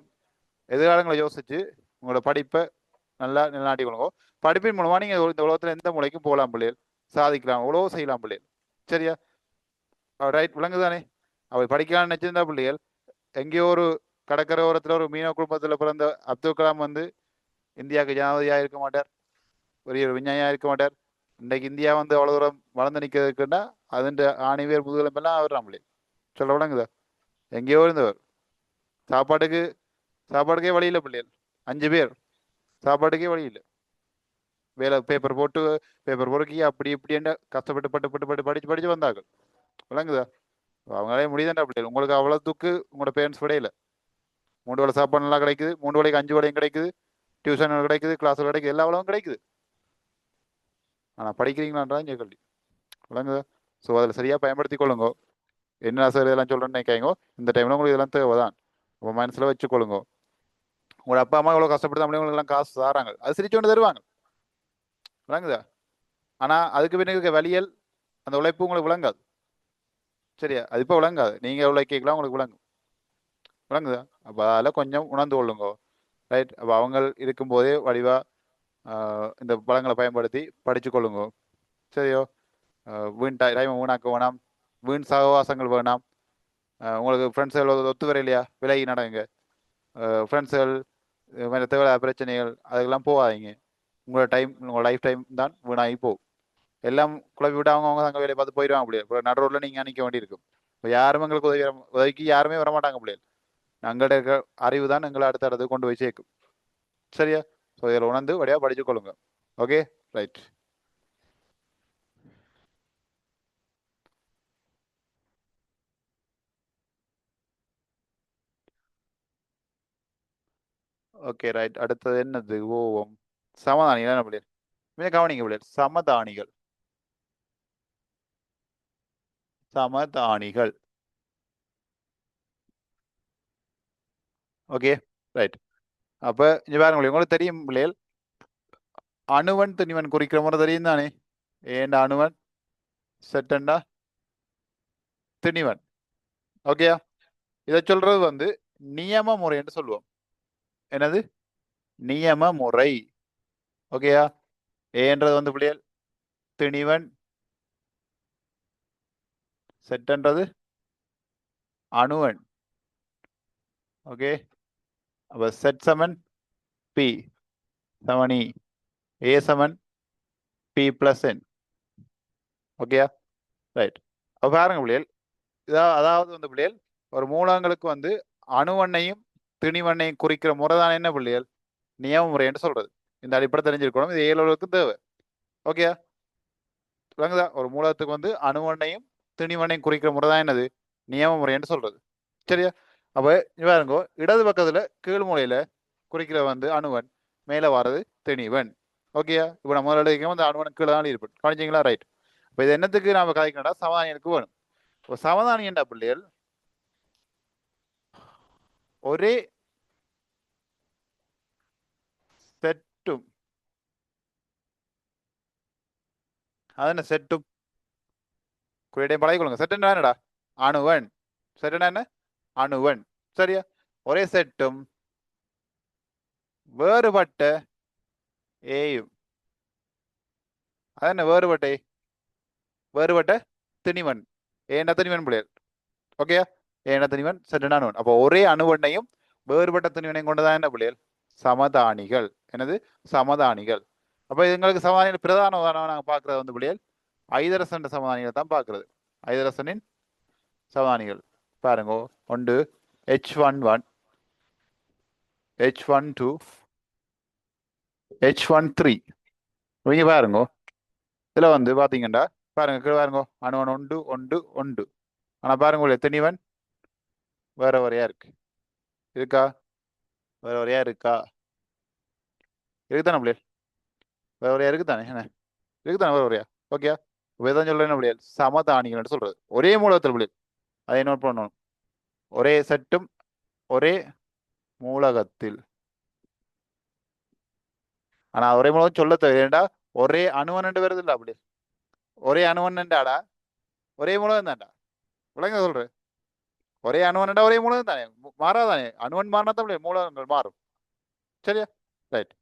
எதிர்காலங்களை யோசிச்சு உங்களோட படிப்பை நல்லா நிலைநாட்டி கொள்ளுங்க. படிப்பின் மூலமா நீங்க இந்த உலகத்துல எந்த மூலைக்கும் போகலாம் பிள்ளைகள், சாதிக்கலாம், எவ்வளோ செய்யலாம் பிள்ளைகள். சரியா? ரைட், விளங்குதானே? அவர் படிக்கலாம்னு நினைச்சிருந்தா பிள்ளைகள், எங்கேயோ ஒரு கடற்கரை ஓரத்தில் ஒரு மீனவ குடும்பத்தில் பிறந்த அப்துல் கலாம் வந்து இந்தியாவுக்கு ஜனாதிபதியாக இருக்க மாட்டார், பெரிய ஒரு விஞ்ஞானியாக இருக்க மாட்டார். இன்றைக்கு இந்தியா வந்து அவ்வளோ தூரம் வளர்ந்து நிற்கிறதுக்குன்னா அதுன்ற ஆணிவேர் முதுகெலும்பெல்லாம் அவர் நம்மளே சொல்ல. விளங்குதா? எங்கேயோ இருந்தவர். சாப்பாட்டுக்கு சாப்பாடுக்கே வழி இல்லை பிள்ளைகள். 5 பேர், சாப்பாட்டுக்கே வழி இல்லை. வேலை பேப்பர் போட்டு பேப்பர் பொறுக்கி அப்படி இப்படின்னு கஷ்டப்பட்டு பட்டு பட்டு பட்டு படிச்சு படிச்சு வந்தாங்க. விளங்குதா? அவங்களே முடியுதாண்டா பிள்ளைகள். உங்களுக்கு அவ்வளோத்துக்கு உங்களோட பேரண்ட்ஸ் விட இல்லை. 3 வேளை சாப்பாடு நல்லா கிடைக்குது, 3 வேளைக்கு 5 வேளையும் கிடைக்குது, டியூஷன் கிடைக்குது, கிளாஸ் கிடைக்குது, எல்லா வேலையும் கிடைக்குது. ஆனால் படிக்கிறீங்களான்றான் இங்கே கல்வி. விளங்குதா? ஸோ அதில் சரியாக பயன்படுத்தி கொள்ளுங்க. என்ன சார் இதெல்லாம் சொல்கிறேன்னு நினைக்காங்க, இந்த டைமில் உங்களுக்கு இதெல்லாம் தேவைதான். உங்கள் மனசில் வச்சுக்கொள்ளுங்க. உங்களோட அப்பா அம்மா எவ்வளோ கஷ்டப்படுத்த முடியும், உங்களுக்கு எல்லாம் காசு தராங்க, அது சிரிச்சு கொண்டு தருவாங்க. விளங்குதா? ஆனால் அதுக்கு பின்ன இருக்க வழியல் அந்த உழைப்பு உங்களுக்கு விளங்காது. சரியா? அது இப்போ விளங்காது. நீங்கள் எவ்வளோ கேட்கலாம் உங்களுக்கு விளங்கும். விளங்குதா? அப்போ அதில் கொஞ்சம் உணர்ந்து கொள்ளுங்க. ரைட்? அப்போ அவங்க இருக்கும்போதே வடிவாக இந்த பழங்களை பயன்படுத்தி படித்து கொள்ளுங்க. சரியோ? வீண் டைமை வீணாக்க வேணாம், வீண் சகவாசங்கள் வேணாம். உங்களுக்கு ஃப்ரெண்ட்ஸுகள் ஒத்து வர இல்லையா, விலகி நடங்க. ஃப்ரெண்ட்ஸுகள் வேறு தேவையில்லாத பிரச்சனைகள் அதுக்கெல்லாம் போகாதீங்க. உங்களோட டைம், உங்களோட லைஃப் டைம் தான் வீணாகி போகும். எல்லாம் குழப்பி விட்டு அவங்க தங்க வேலையை பார்த்து போயிடுவாங்க. முடியாது. இப்போ நடு ரோட்டில் நீங்கள் நிற்க வேண்டியிருக்கும். இப்போ யாரும் எங்களுக்கு உதவிக்கு யாருமே வரமாட்டாங்க. முடியாது. எங்களோட அறிவு தான் எங்களை அடுத்த இடத்துக்கு கொண்டு போய் சேர்க்கும். சரியா? ஸோ இதில் உணர்ந்து வழியாக படிச்சு கொள்ளுங்க. Okay, right. Okay, right. அடுத்தது என்னது? ஓவம். சமதானிகள் என்ன பிள்ளைகள்? மிக கவனிங்க பிள்ளைகள். சமதானிகள், சமதானிகள். Okay, right. அப்போ இங்கே பாருங்க, உங்களுக்கு தெரியும் பிள்ளைகள், அணுவன் திணிவன் குறிக்கிற முறை தெரியும் தானே? ஏண்ட அணுவன் செட்டண்டா திணிவன். ஓகேயா? இதை சொல்றது வந்து நியம முறை என்று சொல்லுவோம். என்னது? நியம முறை. ஓகேயா? ஏன்றது வந்து பிள்ளைகள் திணிவன், செட்டன்றது அணுவன். ஓகே, அப்ப செட் சமன் பி சமன் இ, ஏ சமன் பி பிளஸ் என். ஓகேயா? ரைட். அப்ப பாருங்க பிள்ளைகள், அதாவது வந்து பிள்ளைகள் ஒரு மூலங்களுக்கு வந்து அணுவண்ணையும் திணிவண்ணையும் குறிக்கிற முறை தான் என்ன பிள்ளைகள்? நியம முறை என்று சொல்றது. இந்த அடிப்படை தெரிஞ்சிருக்கணும். இது ஏழு தேவை. ஓகேயா? விளங்குதா? ஒரு மூலத்துக்கு வந்து அணுவண்ணையும் திணிவண்ணையும் குறிக்கிற முறை தான் என்னது? நியம முறை என்று சொல்றது. சரியா? அப்ப பாருங்க, இடது பக்கத்துல கீழ் மூலையில குறிக்கிற வந்து அணுவன், மேல வர்றது திணிவன். ஓகேயா? இப்ப நம்ம முதல்ல வந்து அணுவன் கீழே தான் இருப்பேன். கவனிச்சிங்களா? ரைட். இப்ப இது என்னத்துக்கு நாம கதைக்கணும்டா, சமதானியனுக்கு வேணும். இப்போ சமதானியன்டா பிள்ளைகள் ஒரே செட்டும், அது என்ன செட்டும்? குறியீட்டையும் பழகிக்கொள்ளுங்க. செட்டுன்னா என்னடா? அணுவன். செட்டுனா என்ன? அணுவன். சரியா? ஒரே செட்டும் வேறுபட்ட ஏயும். அது என்ன வேறுபட்ட ஏ? வேறுபட்ட திணிவன். ஏன்னா திணிவன் பிள்ளைகள். ஓகேயா? ஏன்னா திணிவன் செட்டுனா அணுவன். அப்போ ஒரே அணுவண்ணையும் வேறுபட்ட திணிவனையும் கொண்டுதான் என்ன பிள்ளைகள்? சமதானிகள். என்னது? சமதானிகள். அப்போ எங்களுக்கு சமதானிகள் பிரதான உதாரணம் நாங்கள் பார்க்கறது வந்து பிள்ளைகள் ஐதரசன் சமதானிகளை தான் பார்க்கறது. ஐதரசனின் சமதானிகள் பாருங்க. ஒன்று H11, H12, H13. இவங்க பாருங்க, இதுல வந்து பாத்தீங்கன்னா பாருங்க, கீழே பாருங்க, அணுவன் ஒன்று ஒன்று ஒன்று. ஆனா பாருங்க எத்தனைவன் வேற வரையா இருக்கு. இருக்கா? வேற வரையா இருக்கா? இருக்குதானே பிள்ளைகள்? வேற வரையா இருக்குதானே? என்ன இருக்குதானே வேற வரையா? ஓகே. வேதான் சொல்ல என்ன பிள்ளைகள்? சமதானிகள் சொல்றது ஒரே மூலகத்தில் பிள்ளைகள். அதை நோட் பண்ணணும். ஒரே செட்டும் ஒரே மூலகத்தில். ஆனா ஒரே மூலம் சொல்ல தேவையா? ஒரே அணுவன் ரெண்டு வருது இல்ல அப்படி? ஒரே அணுவன் ரெண்டாடா, ஒரே மூலம் தான்டா. விளங்க சொல்றேன். ஒரே அணுவன்டா ஒரே மூலம் தானே, மாறாதானே? அணுவன் மாறினா தான் மூலகங்கள் மாறும். சரியா? ரைட்.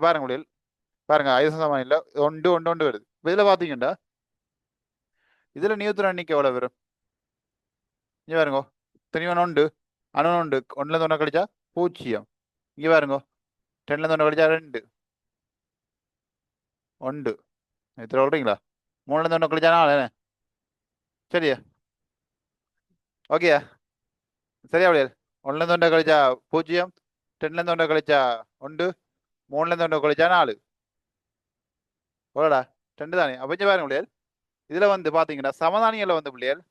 பாருங்க முடியல், பாருங்க ஐசோசமான் இல்ல ஒன்று ஒன்று ஒன்று வருது. இதுல பாத்தீங்கன்னா இதுல நியூட்ரன் எண்ணிக்கை எவ்வளவு வரும்? இங்க பாருங்க, தனிவன் உண்டு, அணுவன் உண்டு. ஒன்னுல இருந்து ஒண்ணு கழிச்சா 0. இங்க பாருங்க, 10ல இருந்து ஒண்ணு கழிச்சா 2 1. எத்தனை சொல்றீங்களா? 3ல இருந்து ஒண்ணு கழிச்சா 4. சரியா? ஓகேயா? சரியா முடியாது? 1ல இருந்து ஒண்ணு கழிச்சா 0, ரெண்டுலேருந்து ஒன்றை கழிச்சா 1, 3லேருந்து ஒன்றை கழிச்சா 4. ஓடா 2 தானே. அப்போ இங்கே பாருங்க பிள்ளைகள், இதில் வந்து பார்த்தீங்கன்னா சமதானியில் வந்து பிள்ளைகள்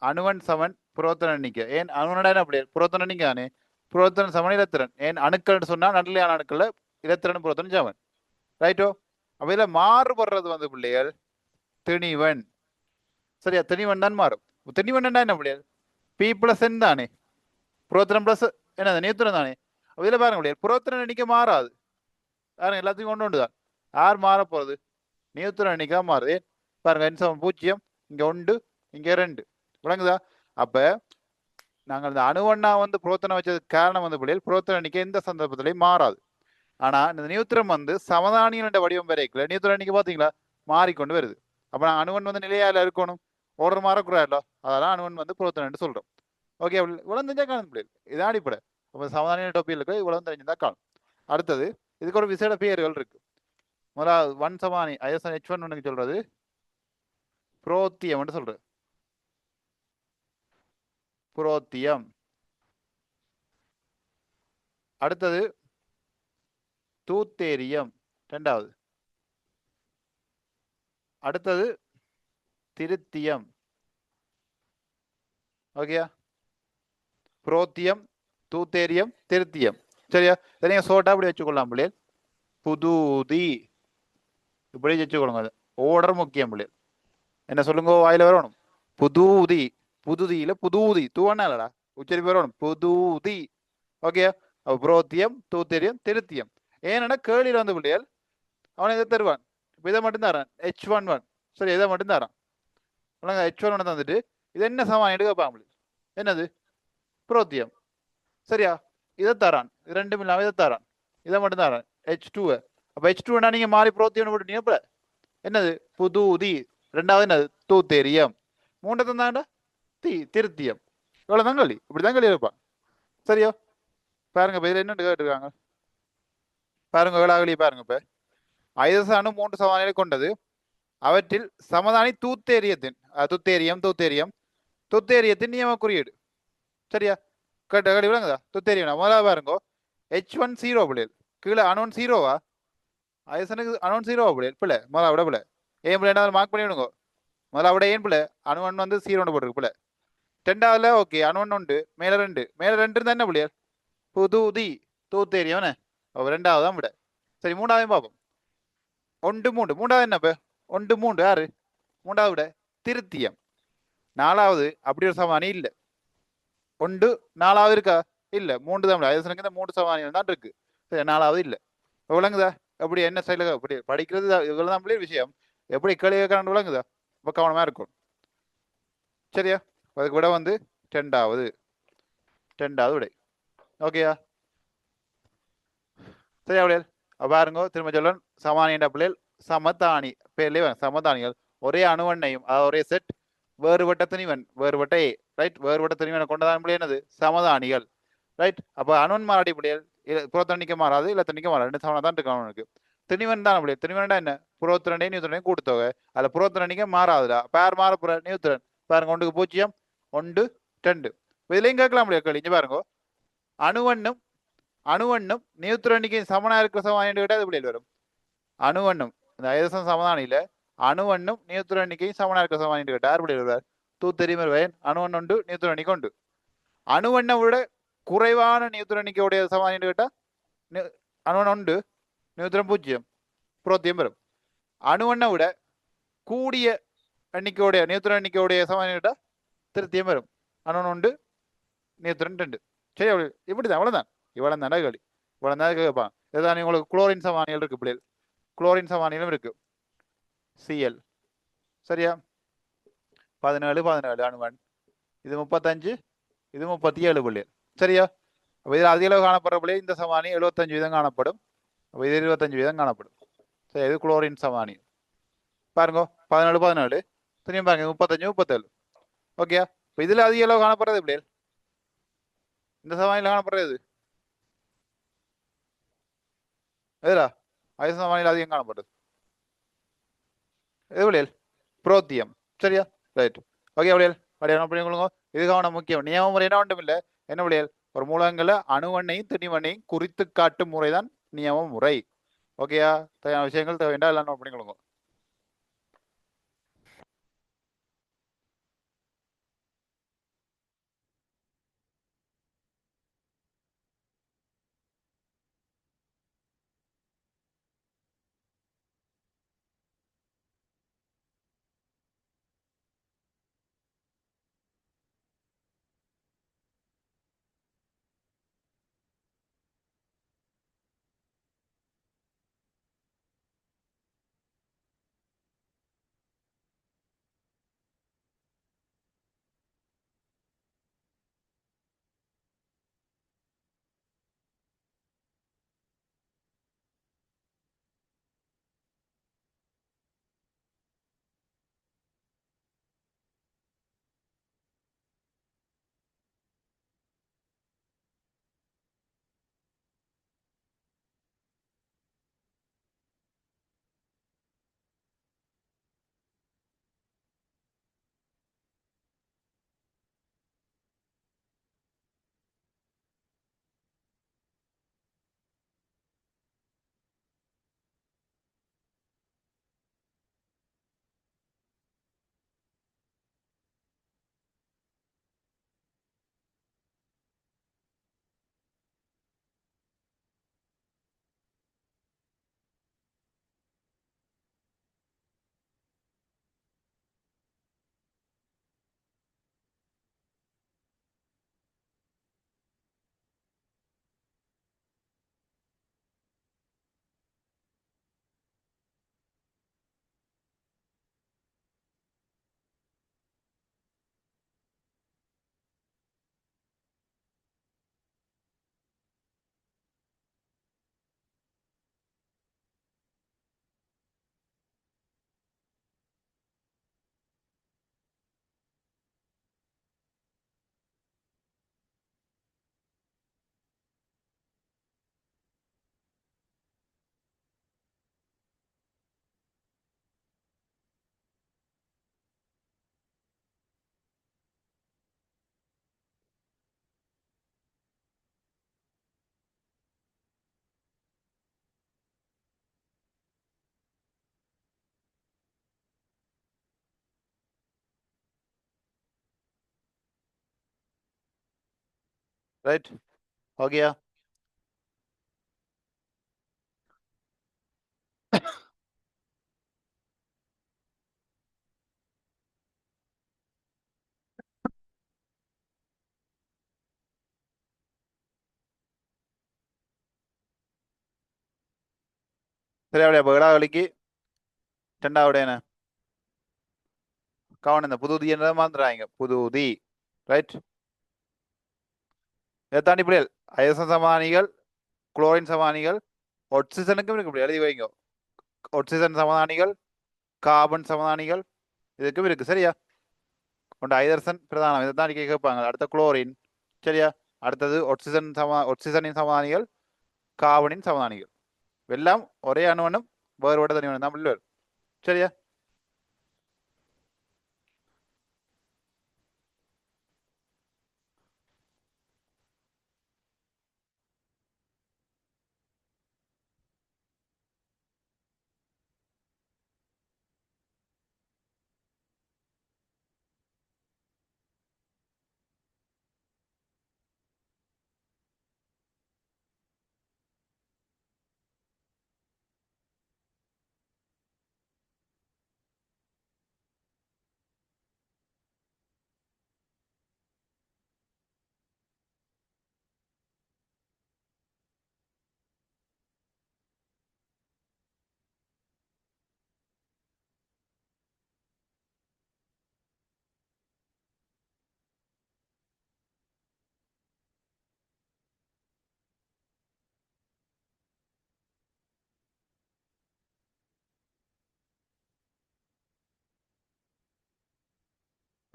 அணுவன் சமன் புரோத்தன எண்ணிக்கை. ஏன் அணுவனடா என்ன பிள்ளைகள் புரோத்தன எண்ணிக்கை தானே. புரோத்தன சமன் இலத்திரன். ஏன் அணுக்கள்னு சொன்னால் நடுநிலையான அணுக்களில் இலத்திரன் புரோத்தன சமன். ரைட்டோ. அப்போ இதில் மாறுபடுறது வந்து பிள்ளைகள் திணிவன். சரியா, திணிவன் தான் மாறும். திணிவன் என்ன பிள்ளைகள் பி பிளஸ் என் தானே. புரோத்தனம் பிளஸ் என்னது நியூத்திரன் தானே. அப்போ இதில் பாருங்க பிள்ளைகள் புரோத்தன எண்ணிக்கை மாறாது. பாருங்க எல்லாத்தையும் கொண்டு தான். யார் மாற போகிறது? நியூத்திரன் எண்ணிக்கை மாறுது. பாருங்க என் சமம் 0, இங்கே 1, இங்கே 2. விளங்குதா? அப்போ நாங்கள் இந்த அணுவண்ணா வந்து புரோத்தனை வச்சதுக்கு காரணம் வந்து பிள்ளைகள் புரோத்தன எண்ணிக்கை எந்த சந்தர்ப்பத்திலையும் மாறாது. ஆனால் இந்த நியூத்திரம் வந்து சமதானியன் வடிவம் வரைக்கல நியூத்திரன் எண்ணிக்கை பார்த்தீங்களா மாறிக்கொண்டு வருது. அப்போ நான் அணுவன் வந்து நிலையால இருக்கணும், ஓர்டர் மாறக்கூடாதுல்ல. அதெல்லாம் அணுவன் வந்து புரோத்தனை சொல்கிறோம். ஓகே, இவ்வளோ தெரிஞ்சா காணும் பிள்ளைகள். இதான் அடிப்படை. அப்போ சமதானிய டோப்பியில் இருக்க இவ்வளோ தெரிஞ்சதா காணும். அடுத்தது இதுக்கு ஒரு விசேட பெயர்கள் இருக்கு. முதலாவது 1 சமானி ISN H1 சொல்றது புரோத்தியம் சொல்றது. புரோத்தியம். அடுத்தது தூத்தேரியம் 2வது. அடுத்தது திருத்தியம். ஓகேயா, புரோத்தியம், தூத்தேரியம், திருத்தியம். சரியா, இதை நீங்க சோட்டா அப்படி வச்சுக்கொள்ளலாம் பிள்ளைகள். புதூதி இப்படி வச்சுக்கொள்ளுங்க. ஓர்டர் முக்கியம் பிள்ளைகள். என்ன சொல்லுங்க வாயில வரணும். புதூதி. புதுதியில புதூதி தூவண்ணாலடா உச்சரிப்பு வரணும். புதூதி. ஓகே, புரோத்தியம், தூத்தேரியம், திருத்தியம். ஏன்னா கேள்வியில் வந்து பிள்ளைகள் அவன் இதை தருவான். இப்போ இதை மட்டும் தரான் H11. சரி, இதை மட்டும் தரான். H11 தந்துட்டு இது என்ன சமான் எடுக்கப்பாங்க. என்னது புரோத்தியம். சரியா, இதை தரான். இது ரெண்டும் இல்லாமல் இதை தரான். இதை மட்டும் தரான் H2. அப்போ H2 நீங்க மாறி புரோத்தியம் போட்டுட்டீங்க. இப்போ என்னது புதூதி. 2வது என்னது தூத்தேரியம். 3வது தாண்டா திருத்தியம். இவ்வளோ தான் கேள்வி. இப்படி தான் கேள்வி இருப்பான். சரியா, பாருங்க இப்போ இதில் என்ன கேட்டுருக்காங்க பாருங்க. வேளாகலி பாருங்க. இப்போ ஐதசனு 3 சமநிலை கொண்டது. அவற்றில் சமதானி தூத்தேரியத்தின் தூத்தேரியத்தின் நியம குறியீடு. சரியா, கேட்ட கேள்வி விளங்குதா? தூத்தேரியம் முதலாவது பாருங்க H1 0 பிள்ளைகள். கீழே அணுவன் 0வா? ஐதசனுக்கு அணுவன் 0வா பிள்ளைகள்? பிள்ளை முதல்ல விட பிள்ளை ஏன் பிள்ளை என்ன மார்க் பண்ணி விடுங்க. முதல்ல விட ஏன் பிள்ளை அணுவன் வந்து 0 போட்டிருக்கு பிள்ளை. 2வதுல ஓகே அணுவன் 1 மேல 2 இருந்தா என்ன பிள்ளைகள் புதுதி தூத்தேரியம். 2வது தான் விட. சரி, 3வது பார்ப்போம். 1 3. 3வது என்ன? 1 3 யாரு? 3வது விட திருத்தியம். 4வது அப்படி ஒரு சமானி இல்லை. 1 4வது இருக்கா? இல்லை. 3 தான். ஐதசனுக்கு இந்த 3 சமானிகள் தான் இருக்கு. சரி, 4வது இல்லை. விளங்குதா? எப்படி என்ன ஸ்டைல அப்படி படிக்கிறது இவ்வளவு தான் பிள்ளைய விஷயம். எப்படி கேள்வி கேட்கறான்னு விளங்குதா? இப்போ கவனமா இருக்கும். சரியா, அதுக்கு விட வந்து 2வது விடை. ஓகேயா, சரியா பிள்ளைகள்? பாருங்க திரும்ப சொல்லணும். சமானியண்ட பிள்ளைகள் சமதானி பேர்லேயே சமதானிகள் ஒரே அணுவண்ணையும் அதாவது ஒரே செட் வேறுபட்ட துணிவன் வேறுபட்ட ஏ. ரைட், வேறுபட்ட துணிவனை கொண்டதான் பிள்ளை என்னது சமதானிகள். ரைட், அப்போ அணுவன் மாறாடி பிள்ளைகள் புறத்தணிக்க மாறாது, இல்லை தண்ணிக்க மாறாது. 2 சமனம் தான் இருக்கு அவனுக்கு. திணிவன் தான் பிள்ளைகள். திணிவன்டா என்ன? புரோத்திரண்டையும் நியூத்திரனையும் கூட்டுத்தொகை. அதில் புரோத்திரணிக்க மாறாதுடா. பேர் மாற போற நியூத்திரன் பாருங்க. 1க்கு 0 1 2. இதுலையும் கேட்கலாம் பிள்ளைகள் கேள்வி. இங்க பாருங்க அணுவண்ணும் நியூத்திரனிக்கு சமனா இருக்கிற சமானின்னு கேட்டால் அது பிள்ளைகள் வரும். அணுவண்ணும் இந்த ஐதசன் சமதானியில அணுவண்ணும் நியூத்திரனிக்கையும் சமனா இருக்கிற சமானின்னு கேட்டால் யார் பிள்ளைகள் வருவார்? தூத்தெரியும் வருவேன். அணுவன் உண்டு, நியூத்திரனிக்கு உண்டு. அணுவண்ணை விட குறைவான நியூத்திரனிக்கையுடைய சமானின்னு கேட்டால் அணுவன் உண்டு, நியூத்திரன் 0 புரோத்தியம் வரும். அணுவண்ணை விட கூடிய எண்ணிக்கையுடைய நியூத்திரன் எண்ணிக்கையுடைய சமானின்னு கேட்டால் திருத்தியம் வரும். அணுவன் உண்டு, நியூத்திரன் 2. சரி, இப்படிதான். அவ்வளவுதான். இவ்வளவு தானே கேள்வி. இவ்வளவு தான் கேட்பான். இதுதான் உங்களுக்கு குளோரின் சமானிகள் இருக்கு பிள்ளைகள். குளோரின் சமானிகளும் இருக்கு Cl. சரியா, 17 அணுவன். இது 35, இது 37 பிள்ளைகள். சரியா, அப்போ இதில் அதிக அளவு காணப்படுற பிள்ளை இந்த சமானி 75% காணப்படும். அப்போ இது 25% காணப்படும். சரி, இது குளோரின் சமானி. பாருங்க 17 திரும்பியும் பாருங்க 35 37. ஓகே, இப்போ இதில் அதிக அளவு காணப்படுறது பிள்ளைகள் இந்த சமானியில் காணப்படுறது எதுடா? ஐதசன் சமானியில் அதிகம் காணப்படுறது எது பிள்ளைகள்? புரோத்தியம். சரியா, ரைட். ஓகே பிள்ளைகள், அப்படி என்ன பண்ணிக்கொள்ளுங்க. இது கவனம் முக்கியம். நியம முறை என்ன ஒன்றும் இல்லை. என்ன பிள்ளைகள்? ஒரு மூலகங்களை அணுவெண்ணையும் திணிவெண்ணையும் குறித்து காட்டும் முறைதான் நியம முறை. ஓகேயா? தேவையான விஷயங்கள் தேவைண்டா எல்லாம் நோட் பண்ணிக்கொள்ளுங்க. ரைட்? ஓகேயா? சரி, அப்படியே விடாவளிக்கு 2வது என்ன கவனம், இந்த புது தீ மறந்துடாங்க, புது தீ. ரைட்? இதை தாண்டி பிள்ளைகள் ஐஎஸ்என் சமானிகள், குளோரின் சமானிகள், ஒட்சிசனுக்கும் இருக்கு. இப்படி எழுதி வைங்க. ஒட்சிசன் சமானிகள், கார்பன் சமானிகள், இதுக்கும் இருக்கு. சரியா? கொண்ட ஐதரசன் பிரதானம், இதை தான் கேட்பாங்க. அடுத்த குளோரின். சரியா? அடுத்தது ஒட்சிசனின் சமானிகள், கார்பனின் சமானிகள். எல்லாம் ஒரே அணுவனும் வேறுபட்ட தனிவனும் தான் பிள்ளைகள். சரியா?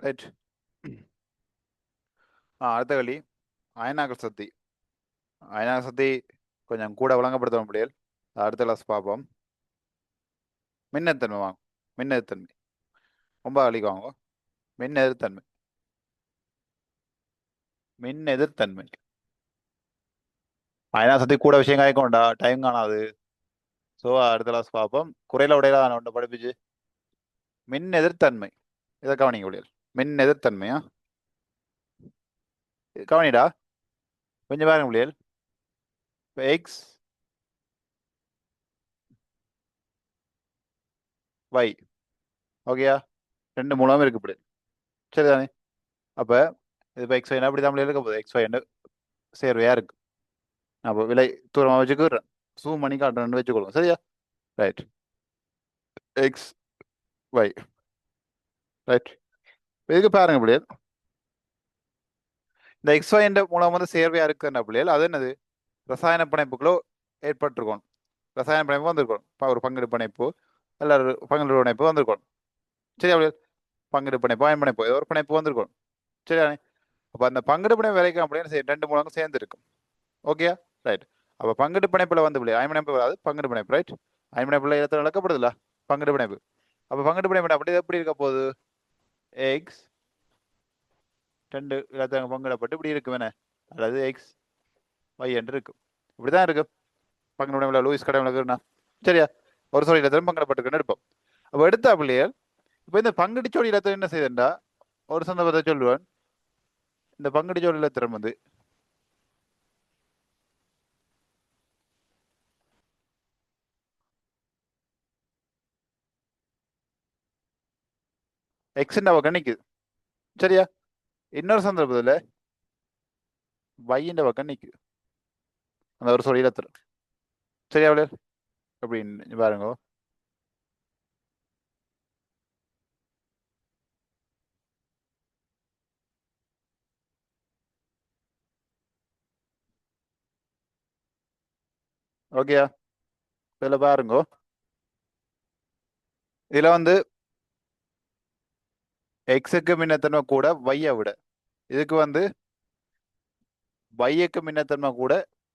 ரைட். அடுத்த கேள்வி, அயனாக்கல் சக்தி. அயனாக்கல் சக்தி கொஞ்சம் கூட விளங்கப்படுத்த முடியல். அடுத்த கிளாஸ் பார்ப்போம். மின்னெதிர்த்தன்மை வாங்க. மின்னெதிர்த்தன்மை ரொம்ப அழிக்கு வாங்க. மின் எதிர்த்தன்மை. மின் எதிர்த்தன்மை. അതിനകത്ത് കൂടെ വിഷയം കായ്ക്കൊണ്ടാ ടൈം കാണാത്. ஸோ அடுத்த கிளாஸ் பார்ப்போம். குறையில உடையில ஒன்றை படிப்பிச்சு மின் எதிர்த்தன்மை. இதை கவனிங்க விடியல். மின் எதிர்த்தன்மையா கவனிடா கொஞ்சம் பாருங்க விடியல். இப்போ எக்ஸ் ஒய் ஓகேயா, ரெண்டு மூலமும் இருக்கு இப்படி சரிதானே. அப்போ இது இப்போ எக்ஸ் ஒய் அப்படி தான் இருக்க போகுது. எக்ஸ் ஒய் சேர்வையா இருக்கு. அப்போ விலை தூரமாக வச்சுக்கிறேன், ஜூம் பண்ணி காட்டுறேன்னு வச்சுக்கொள்ளுங்க சரியா. Right, X Y right. இதுக்கு பாருங்க பிள்ளைகள், இந்த எக்ஸ் ஒய் என்ற மூலம் வந்து சேர்வையா இருக்குன்னா பிள்ளைகள் அது என்னது, ரசாயன பிணைப்புகளோ ஏற்பட்டிருக்கணும். ரசாயன பிணைப்பு வந்திருக்கணும், ஒரு பங்கிடு பிணைப்பு அல்ல ஒரு பங்கிடு பிணைப்பு வந்திருக்கணும் சரியா பிள்ளைகள். பங்கிடு பிணைப்பு அயன் பிணைப்பு ஏதோ ஒரு பிணைப்பு வந்திருக்கணும் சரியானே. அப்போ அந்த பங்கிடு பிணைப்பு வரைக்கும் அப்படின்னு ரெண்டு மூலங்கள் சேர்ந்து இருக்கும் ஓகேயா. ரைட். அப்போ பங்கிடு பிணைப்புல வந்து பிள்ளை அயன் பிணைப்பு வராது, பங்கிடு பிணைப்பு ரைட். அயன் பிணைப்புல இடத்துல நடக்கப்படுதுல பங்கிடு பிணைப்பு. அப்போ பங்கிடு பிணைப்பு அப்படி எப்படி இருக்க போகுது, எக்ஸ் ரெண்டு இடத்துல பங்கிடப்பட்டு இப்படி இருக்கும் என்ன, அதாவது எக்ஸ் ஒய் என்று இருக்கும், இப்படிதான் இருக்கு பங்கிடு பிணைப்புல லூயிஸ் கடை சரியா. ஒரு சொல்லி இடத்துல பங்கிடப்பட்டுக்குன்னு இருப்போம். அப்போ எடுத்தா பிள்ளைகள் இப்போ இந்த பங்கடி ஜோடி இடத்துல என்ன செய்யுதுண்டா, ஒரு சந்தர்ப்பத்தை சொல்லுவேன். இந்த பங்கடி ஜோடி இடத்திரம் வந்து எக்ஸ் பக்கம் நிக்குது சரியா. இன்னொரு சந்தர்ப்பத்தில் வையின் பக்கம் நிக்குது அந்த ஒரு சொல்லி இடத்துல சரியா பிள்ளைகள். அப்படின்னு பாருங்க. ஓகேயா, இதுல பாருங்க. இதுல வந்து எக்ஸுக்கு மின்னத்தன்மை கூட வையை விட, இதுக்கு வந்து வையக்கு மின்னத்தன்மை கூட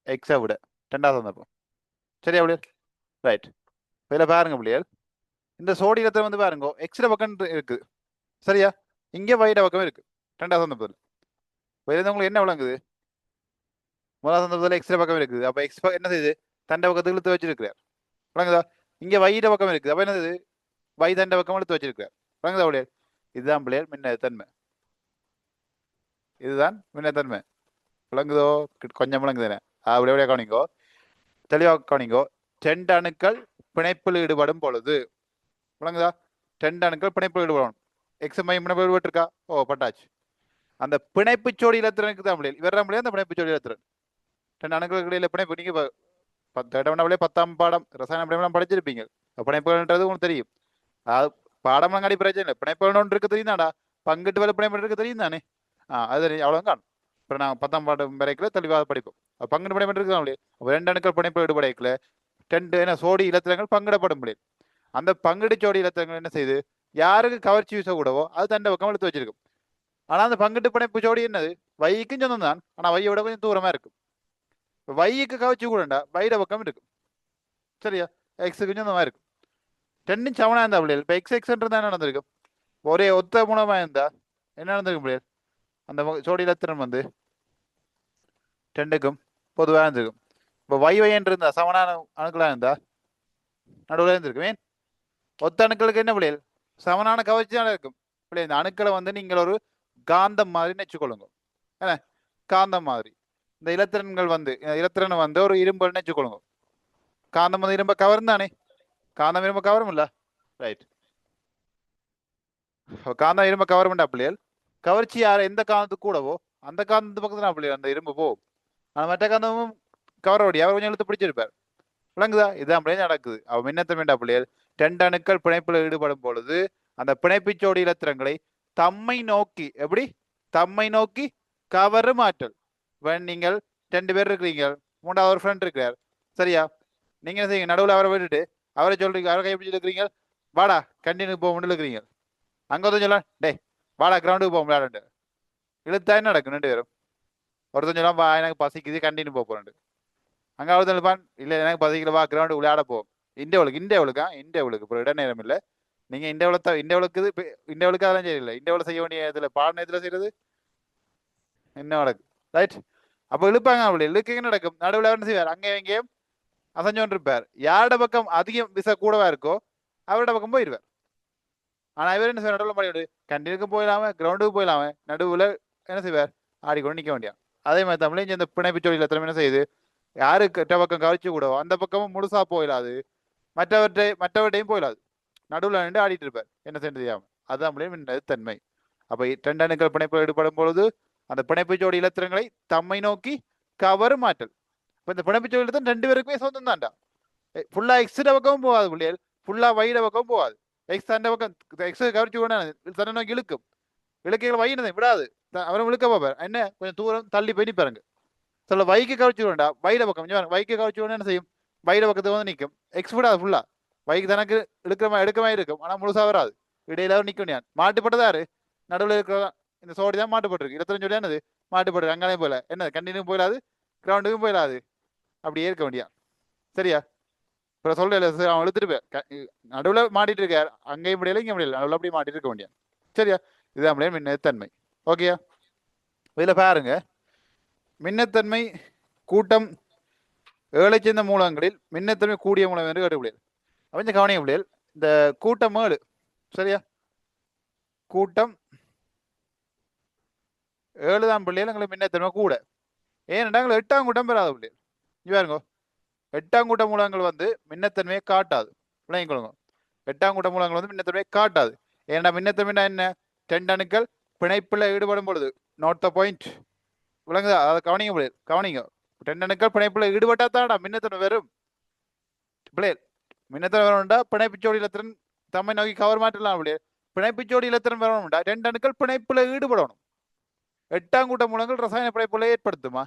எக்ஸை விட, ரெண்டாவது சந்தர்ப்பம் சரியா பிள்ளைகள். ரைட். இதுல பாருங்க பிள்ளைகள், இந்த சோடி இடத்துல வந்து பாருங்க எக்ஸ்ல பக்கம் இருக்குது சரியா, இங்கே வைட பக்கம் இருக்கு ரெண்டாவது சந்தர்ப்பத்தில். உங்களுக்கு என்ன விளங்குது, முதல் சந்தர்ப்பத்தில் எக்ஸ்ல பக்கம் இருக்குது. அப்ப எக்ஸ் என்ன செய்யுது, தண்டை பக்கத்துக்கு இழுத்து வச்சிருக்கிறார் விளங்குதா. இங்க வைட பக்கம் இருக்குது, அப்ப என்னது வை தண்டை பக்கம் இழுத்து வச்சிருக்கிறார் விளங்குதா பிள்ளைகள். இதுதான் பிள்ளைகள் மின்னழுத்தன்மை, இதுதான் மின்னழுத்தன்மை விளங்குதோ, கொஞ்சம் விளங்குதானே. அப்படி எப்படியா கவனிங்கோ, தெளிவாக கவனிங்கோ. ரெண்டு அணுக்கள் பிணைப்பில் ஈடுபடும் பொழுது விளங்குதா, ரெண்டு அணுக்கள் பிணைப்பில் ஈடுபடணும். எக்ஸ் மையம் பிணைப்பு ஈடுபட்டிருக்கா, ஓ பட்டாச்சு. அந்த பிணைப்பு ஜோடி இலத்திரனுக்கு தான் முடியல, இவர் முடியாது அந்த பிணைப்பு ஜோடி இலத்திரன். ரெண்டு அணுக்களுக்கு இடையில பிணைப்பு, நீங்க 10ஆம் பாடம் ரசாயன பிணைப்பு படிச்சிருப்பீங்க. பிணைப்புகள்ன்றது உங்களுக்கு தெரியும், அது பாடம் அடி பிரச்சனை இல்லை. பிணைப்புகள் ஒன்று இருக்கு தெரியும் தானடா, பங்கிட்டு வேலை பிணைப்பு இருக்கு தெரியும் தானே. அது அவ்வளோ காணும். இப்போ நாங்கள் 10ஆம் பாடம் வரைக்கும் தெளிவாக படிப்போம். பங்கிட்டு பிணைப்பு இருக்கு தான். அப்போ ரெண்டு அணுக்கள் பிணைப்பு ஈடுபடைக்கல ரெண்டு என்ன சோடி இலத்திரங்கள் பங்கிடப்படும் முடியும். அந்த பங்கிடு ஜோடி இலத்திரங்கள் என்ன செய்யுது, யாருக்கு கவர்ச்சி வீசக்கூடவோ அது தண்டை பக்கம் எடுத்து வச்சிருக்கும். ஆனா அந்த பங்கிட்டு பிணைப்பு ஜோடி என்னது, வைக்கும் சொந்தம் தான், ஆனா வையை விட கொஞ்சம் தூரமா இருக்கும். வைக்கு கவர்ச்சி கூடண்டா வைட பக்கம் இருக்கும் சரியா, எக்ஸுக்கு சொந்தமா இருக்கும். ரெண்டும் சமனா இருந்தா பிள்ளைகள், இப்போ எக்ஸ் எக்ஸ்ன்றது என்ன நடந்திருக்கும், ஒரே ஒத்த மூலமா இருந்தா என்ன நடந்திருக்கும் பிள்ளைகள், அந்த ஜோடி இலத்திரன் வந்து ரெண்டுக்கும் பொதுவாக இருந்திருக்கும். இப்போ வை வைன்னு இருந்தா சமனான அணுக்களா இருந்தா நடுவில் இருந்திருக்கும். ஏன் ஒத்த அணுக்களுக்கு என்ன பிள்ளைகள், சமனான கவர்ச்சி தான் இருக்கும் பிள்ளை. இந்த அணுக்களை வந்து நீங்கள் ஒரு காந்தம் மாதிரி நினைச்சுக்கொள்ளுங்க என்ன, காந்தம் மாதிரி. இந்த இலத்திரன்கள் வந்து இலத்திரன் வந்து ஒரு இரும்பு நினைச்சுக்கொள்ளுங்க. காந்தம் வந்து இரும்ப கவரும் தானே, காந்தம் இரும்ப கவரும் இல்ல ரைட். காந்தம் இரும்ப கவரும் பிள்ளைகள், கவர்ச்சி யார எந்த காந்தத்துக்கு கூடவோ அந்த காந்தத்து பக்கத்துல பிள்ளைகள் அந்த இரும்பு போகும். ஆனா மற்ற காந்தமும் கவரோடி அவர் கொஞ்சம் இழுத்து பிடிச்சிருப்பார் விளங்குதா. இதுதான் பிள்ளைகள் நடக்குது. அவ மின்னத்தம் வேண்டா பிள்ளைகள், ரெண்டு அணுக்கள் பிணைப்புல ஈடுபடும் பொழுது அந்த பிணைப்பிச்சோடி இலத்திரங்களை தம்மை நோக்கி, எப்படி தம்மை நோக்கி கவரும் ஆற்றல். நீங்கள் ரெண்டு பேர் இருக்கிறீங்க, மூன்றாவது ஒரு ஃப்ரெண்ட் இருக்கிறார் சரியா. நீங்க என்ன செய்யுங்க, நடுவில் அவரை விட்டுட்டு அவரை சொல்றீங்க, அவரை கைப்பிடிச்சு இருக்கிறீங்க, வாடா கண்டினியூ போக முடியல இருக்கிறீங்க. அங்க வந்து சொல்லலாம், டே வாடா கிரவுண்டுக்கு போக விளையாடு, இழுத்தா என்ன நடக்கும், ரெண்டு பேரும் ஒருத்தன் சொல்லலாம் வா எனக்கு பசிக்குது கண்டினியூ போக போறேன். அங்க ஒருத்தன் இருப்பான், இல்ல எனக்கு பசிக்கல வா கிரவுண்டு விளையாட போவோம். இந்தியாவுக்கு இப்போ இட நேரம் இல்லை. நீங்க இந்தியாவுக்கு அதெல்லாம் செய்யல, இந்தியாவில் செய்ய வேண்டிய இதுல பாட நேரத்துல செய்யறது என்ன நடக்கு ரைட். அப்போ இழுப்பாங்க அப்படி இழுக்க நடக்கும் நடுவில் என்ன செய்வார் அங்கேயும் எங்கேயும் அசைஞ்சோன் இருப்பார் யாரோட பக்கம் அதிகம் விசை கூடவா இருக்கோ அவரோட பக்கம் போயிடுவார் ஆனா இவர் என்ன செய்வார் நடுவில் மாடி கண்டினுக்கு போயிடாம கிரவுண்டுக்கு போயிடாம நடுவில் என்ன செய்வார் ஆடிக்கொண்டு நிற்க வேண்டியான் அதே மாதிரி தமிழையும் இந்த பிணைப்பு ஜோடியில் திறமை என்ன செய்யுது யாரு கெட்ட பக்கம் கவிச்சு கூடவோ அந்த பக்கமும் முழுசா போயிடாது மற்றவற்றையும் போயிடாது நடுவில் நின்று ஆடிட்டு இருப்பார் என்ன செய்ய தெரியாம அதுதான் தமிழின் தன்மை அப்ப இரண்டணுக்கள் பிணைப்பில் ஈடுபடும் பொழுது அந்த பிணைப்பு ஜோடி இலத்திரங்களை தம்மை நோக்கி கவரும் ஆற்றல் இப்ப இந்த பிணைப்பு ஜோடி இலத்திரம் ரெண்டு பேருக்குமே சொந்தம் தான்டா ஃபுல்லா எக்ஸிட பக்கமும் போகாது பிள்ளைகள் ஃபுல்லா வைட பக்கமும் போகாது எக்ஸ் தண்டை பக்கம் எக்ஸ் கவர்ச்சி கூட தன்னை நோக்கி இழுக்கும் இலக்கைகளை வைனதை விடாது அவரும் இழுக்க பார்ப்பார் என்ன கொஞ்சம் தூரம் தள்ளி போய் நிற்பாருங்க சொல்ல வைக்கு கவர்ச்சி வேண்டா வைட பக்கம் வைக்கு கவர்ச்சி வேணும் என்ன செய்யும் வைட பக்கத்துக்கு வந்து நிற்கும் எக்ஸ் விடாது ஃபுல்லா வைக்கு தனக்கு எடுக்க மாதிரி இருக்கும் ஆனா முழுசா வராது இடையில நிற்கும் நான் மாட்டுப்பட்டதாரு நடுவில் இருக்கிற இந்த சோடி தான் மாட்டுப்பட்டிருக்கு இருபத்தஞ்சு ஜோடி என்னது மாட்டுப்பட்டிருக்கு அங்கேயும் போயில என்ன கண்டினியூ போயிடாது கிரவுண்டுக்கும் போயிடாது அப்படியே இருக்க வேண்டியா சரியா இப்போ சொல்ல அவன் இழுத்துட்டு போய் நடுவில் மாட்டிட்டு இருக்கார் அங்கேயும் முடியல இங்கே முடியல நடுவில் அப்படியே மாட்டிட்டு இருக்க வேண்டியா சரியா இதுதான் முடியாது மின்னத்தன்மை ஓகேயா இதில் பாருங்க மின்னத்தன்மை கூட்டம் ஏழை சேர்ந்த மூலங்களில் மின்னத்தன்மை கூடிய மூலம் என்று கேட்டுவிடையல் அவங்க கவனிக்க முடியல் இந்த கூட்டம் 7 சரியா கூட்டம் 7 தான் பிள்ளைகள் எங்களுக்கு மின்னத்தன்மை கூட ஏனென்றால் எங்களுக்கு 8ஆம் கூட்டம் பெறாத பிள்ளைகள் இங்கே பாருங்க 8ஆம் கூட்ட மூலங்கள் வந்து மின்னத்தன்மையை காட்டாது விளங்கிக்கொள்ளுங்க 8ஆம் கூட்ட மூலங்கள் வந்து மின்னத்தன்மையை காட்டாது ஏன்னா மின்னத்தன்மைனா என்ன 2 அணுக்கள் பிணைப்பில் ஈடுபடும் பொழுது நோட் த பாயிண்ட் விளங்குதா அதை கவனிங்க பிள்ளைகள் கவனிங்க 2 அணுக்கள் பிணைப்பில் ஈடுபட்டா தான்டா மின்னத்தன்மை வரும் பிள்ளைகள் மின்னத்தன்மை வரணும்டா பிணைப்பு ஜோடி இலத்திரன் தம்மை நோக்கி கவர் மாற்றலாம் பிள்ளைகள் பிணைப்பு ஜோடி இலத்திரன் வரணும்டா 2 அணுக்கள் பிணைப்பில் ஈடுபடணும் 8ஆம் கூட்ட மூலங்கள் ரசாயன பிணைப்புல ஏற்படுத்துமா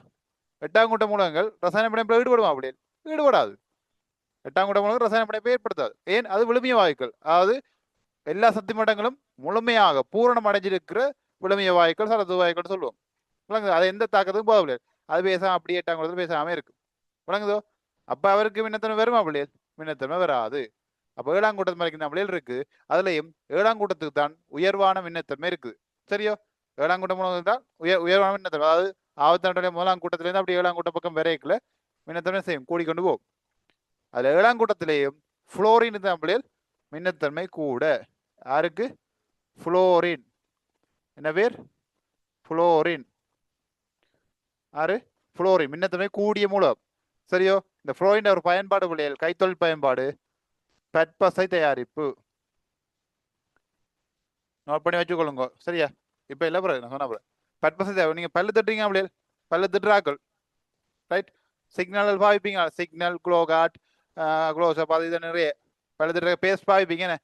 8ஆம் கூட்ட மூலங்கள் ரசாயன பிணைப்பில் ஈடுபடுமா அப்படியே ஈடுபடாது 8ஆம் கூட்ட மூலங்கள் ரசாயன பிணைப்பை ஏற்படுத்தாது ஏன் அது விழுமிய வாயுக்கள் அதாவது எல்லா சக்தி மட்டங்களும் முழுமையாக பூரணம் அடைஞ்சிருக்கிற விழுமிய வாயுக்கள் சரத்து வாயுக்கள் சொல்லுவோம் விளங்குது அது எந்த தாக்கத்துக்கும் போக முடியாது அது பேசாம அப்படியே 8ஆம் கூட்டத்தில் பேசாம இருக்கு விளங்குதோ அப்ப அவருக்கு மின்னத்தன்மை வருமா பிள்ளைகள் மின்னத்தன்மை வராது அப்ப 7ஆம் கூட்டத்து மாதிரி பிள்ளைகள் இருக்கு அதுலயும் 7ஆம் கூட்டத்துக்கு தான் உயர்வான மின்னத்தன்மை இருக்குது சரியோ 7ஆம் கூட்டம் மூலம் தான் உயர்வான மின்னத்தன்மை அதாவது 62 முதலாம் கூட்டத்திலேருந்து அப்படி 7ஆம் கூட்ட பக்கம் வரைக்கல மின்னத்தன்மை செய்யும் கூடிக்கொண்டு போகும் அதுல 7ஆம் கூட்டத்திலேயும் புளோரின் தான் பிள்ளைகள் மின்னத்தன்மை கூட யாருக்கு புளோரின் என்ன பேர் புளோரின் யாரு புளோரின் மின்னத்தன்மை கூடிய மூலம் சரியோ இந்த புளோரின் ஒரு பயன்பாடு பிள்ளைகள் கைத்தொழில் பயன்பாடு பற்பசை தயாரிப்பு நோட் பண்ணி வச்சுக்கொள்ளுங்க சரியா இப்ப இல்ல பிறகு நான் சொன்ன பற்பசை தேவை நீங்க பல்லு தட்டுறீங்க பிள்ளைகள் பல்லு தட்டுறாக்கள் ரைட் சிக்னல் பாவிப்பீங்க சிக்னல் குளோகாட் குளோசப் அது இதை நிறைய பல்லு தட்டுற பேஸ்ட் பாவிப்பீங்க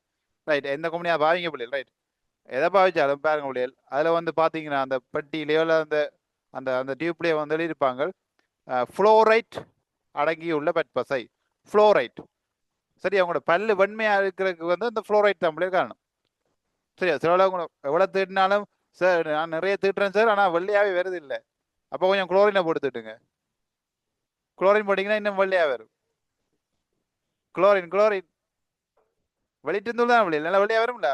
ரைட் எந்த கம்பெனியா பாவிங்க பிள்ளைகள் ரைட் எதை பாவிச்சாலும் பாருங்க பிள்ளைகள் அதுல வந்து பாத்தீங்கன்னா அந்த பெட்டியிலேயோ அந்த அந்த அந்த டியூப்லேயே வந்து எழுதியிருப்பாங்க ஃப்ளோரைட் அடங்கியுள்ள பற்பசை ஃப்ளோரைட் சரி அவங்களோட பல்லு வெண்மையா இருக்கிறதுக்கு வந்து அந்த ஃப்ளோரைட் தமிழே காரணம் சரியா சில எவ்வளவு தீட்டினாலும் சார் நான் நிறைய தீட்டுறேன் சார் ஆனா வெள்ளையாவே வருது இல்லை அப்போ கொஞ்சம் குளோரினை போட்டு தீட்டுங்க குளோரின் போட்டிங்கன்னா இன்னும் வெள்ளையா வரும் குளோரின் வெளிட்டு இருந்தோம் தான் பிள்ளை நல்லா வெள்ளையா வரும்ல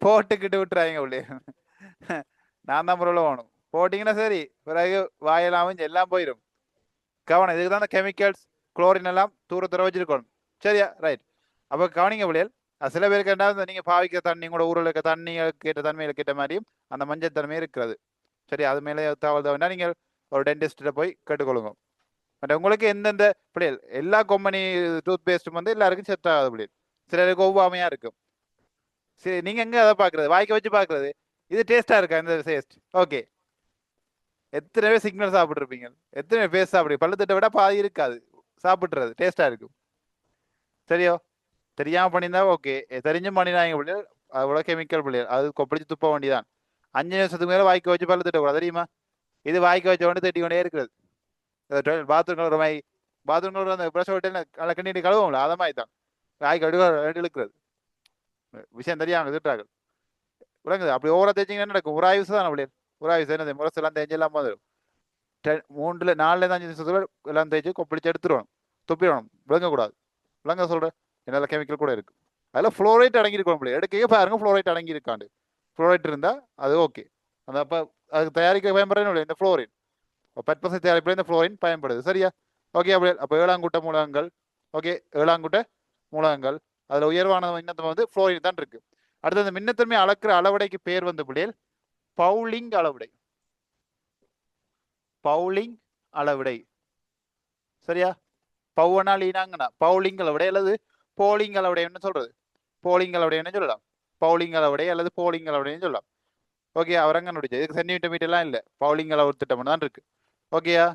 போட்டுக்கிட்டு விட்டுறாங்க பிள்ளை நான் தான் பொருள் போகணும் போட்டிங்கன்னா சரி பிறகு வாயெல்லாம் எல்லாம் போயிடும் கவனம் இதுக்கு தான் அந்த கெமிக்கல்ஸ் குளோரின் எல்லாம் தூரத்தூர வச்சிருக்கணும் சரியா ரைட் அப்போ கவனிங்க பிள்ளைகள் சில பேருக்கு என்ன நீங்க பாவிக்கிற தண்ணி கூட ஊரில் இருக்க தண்ணி கேட்ட தன்மையில கேட்ட மாதிரியும் அந்த மஞ்சள் தன்மை இருக்கிறது சரி அது மேலே தகவல் வேண்டாம் நீங்கள் ஒரு டென்டிஸ்ட போய் கேட்டுக்கொள்ளுங்க பட் உங்களுக்கு எந்தெந்த பிள்ளைகள் எல்லா கம்பெனி டூத் பேஸ்ட்டும் வந்து எல்லாருக்கும் செட் ஆகாது பிள்ளைகள் சிலருக்கு ஒவ்வாமையா இருக்கும் சரி நீங்க எங்க அதை பாக்குறது வாய்க்க வச்சு பாக்குறது இது டேஸ்டா இருக்கா இந்த டேஸ்ட் ஓகே எத்தனை பேர் சிக்னல் சாப்பிட்ருப்பீங்க எத்தனை பேர் சாப்பிடுங்க பழுத்திட்ட விட பாதி இருக்காது சாப்பிட்றது டேஸ்டா இருக்கும் சரியோ தெரியாம பண்ணியிருந்தா ஓகே தெரிஞ்சும் பண்ணினாங்க பிள்ளைகள் அவ்வளோ கெமிக்கல் பிள்ளைகள் அது கொப்பளிச்சு துப்ப வேண்டியதான் 5 நிமிஷத்துக்கு மேலே வாய்க்க வச்சு பல்லு திட்டக்கூடாது தெரியுமா இது வாய்க்க வச்ச கொண்டு திட்டி கொண்டே இருக்கிறது பாத்ரூம் கழுவுற மாதிரி பாத்ரூம் கழுவுற அந்த ப்ரெஷ் விட்டு நல்லா கண்ணீர் கழுவும்ல அதை மாதிரி தான் வாய்க்கு அடி இழுக்கிறது விஷயம் தெரியாங்க திட்டாங்க விளங்குது அப்படி ஓவரா தேய்ச்சிங்கன்னா என்ன நடக்கும் உராயுசு தான் பிள்ளைகள் உராயுசு என்னது முரசெல்லாம் தேய்ஞ்செல்லாம் வந்துடும் 3 4 5 நிமிஷத்துல எல்லாம் தேய்ச்சி கொப்பளிச்சு எடுத்துருவோம் துப்பிடணும் விளங்கக்கூடாது விளங்க சொல்றேன் என்னென்ன கெமிக்கல் கூட இருக்கு அதில் ஃப்ளோரைட் அடங்கியிருக்கணும் பிள்ளை எடுக்கவே பாருங்க ஃப்ளோரைட் அடங்கியிருக்காண்டு ஃப்ளோரைட் இருந்தால் அது ஓகே அந்த அப்போ அதுக்கு தயாரிக்க பயன்படுறேன் இந்த ஃப்ளோரின் பற்பசை தயாரிப்பில் இந்த புளோரின் பயன்படுது. சரியா? ஓகே அப்படியே. அப்போ ஏழாங்கூட்ட மூலகங்கள். ஓகே, ஏழாங்கூட்ட மூலகங்கள். அதுல உயர்வான மின்னத்தன்மை வந்து புளோரின் தான் இருக்கு. அடுத்து அந்த மின்னத்தன்மை அளக்கிற அளவடைக்கு பேர் வந்து பிள்ளைகள் பவுலிங் அளவுடை. பவுலிங் அளவுடை. சரியா? பவுனா லீனாங்கண்ணா பவுலிங் அளவுடை அல்லது போலிங் அளவுடைன்னு சொல்றது. போலிங் அளவுடைன்னு சொல்லலாம். பவுலிங் அளவுடை அல்லது போலிங் அளவுடைன்னு சொல்லலாம். ஓகே, அவரங்க நடிச்சு இதுக்கு சென்டிமீட்டர் மீட்டர்லாம் இல்லை, பவுலிங் அளவு திட்டம் தான் இருக்கு. ஓகேயா?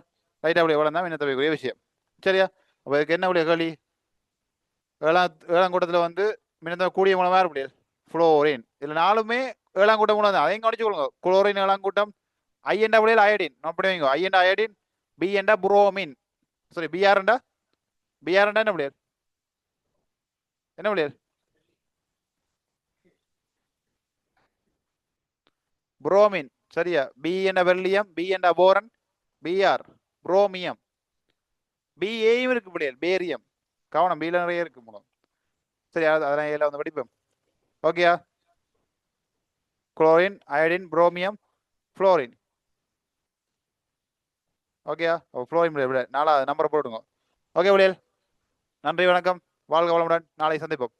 ரைட், அப்படி எவ்வளோ தான் மின்னத்தன்மைக்குரிய விஷயம். சரியா? அப்போ இதுக்கு என்ன உடைய கேள்வி? ஏழாம் கூட்டத்தில் வந்து மின்னத்தன்மை கூடிய மூலமா இருக்க முடியாது புளோரின். இதுல நாலுமே ஏழாம் கூட்டம் மூலம் தான். அதையும் கவனிச்சு கொள்ளுங்க. குளோரின் ஏழாம் கூட்டம், ஐ என்ற விடையில் அயோடின் அப்படி வைங்க. ஐ என்ற அயோடின், பி என்ற புரோமின். சாரி, பிஆர்ண்டா என்ன முடியாது? என்ன முடியாது? புரோமின். சரியா? பி என்ற வெர்லியம், பி என்ற போரன், பிஆர் புரோமியம். பிஏயும் இருக்கு முடியாது, பேரியம். கவனம், பில நிறைய இருக்கு மூலம். சரி, அதெல்லாம் ஏல வந்து படிப்போம். ஓகேயா? Chlorine, iodine, bromium, fluorine. ஓகேயா? புளோரின் விட 4வது நம்பரை போட்டுங்க. ஓகே விளையல், நன்றி, வணக்கம், வாழ்க வளமுடன். நாளை சந்திப்போம்.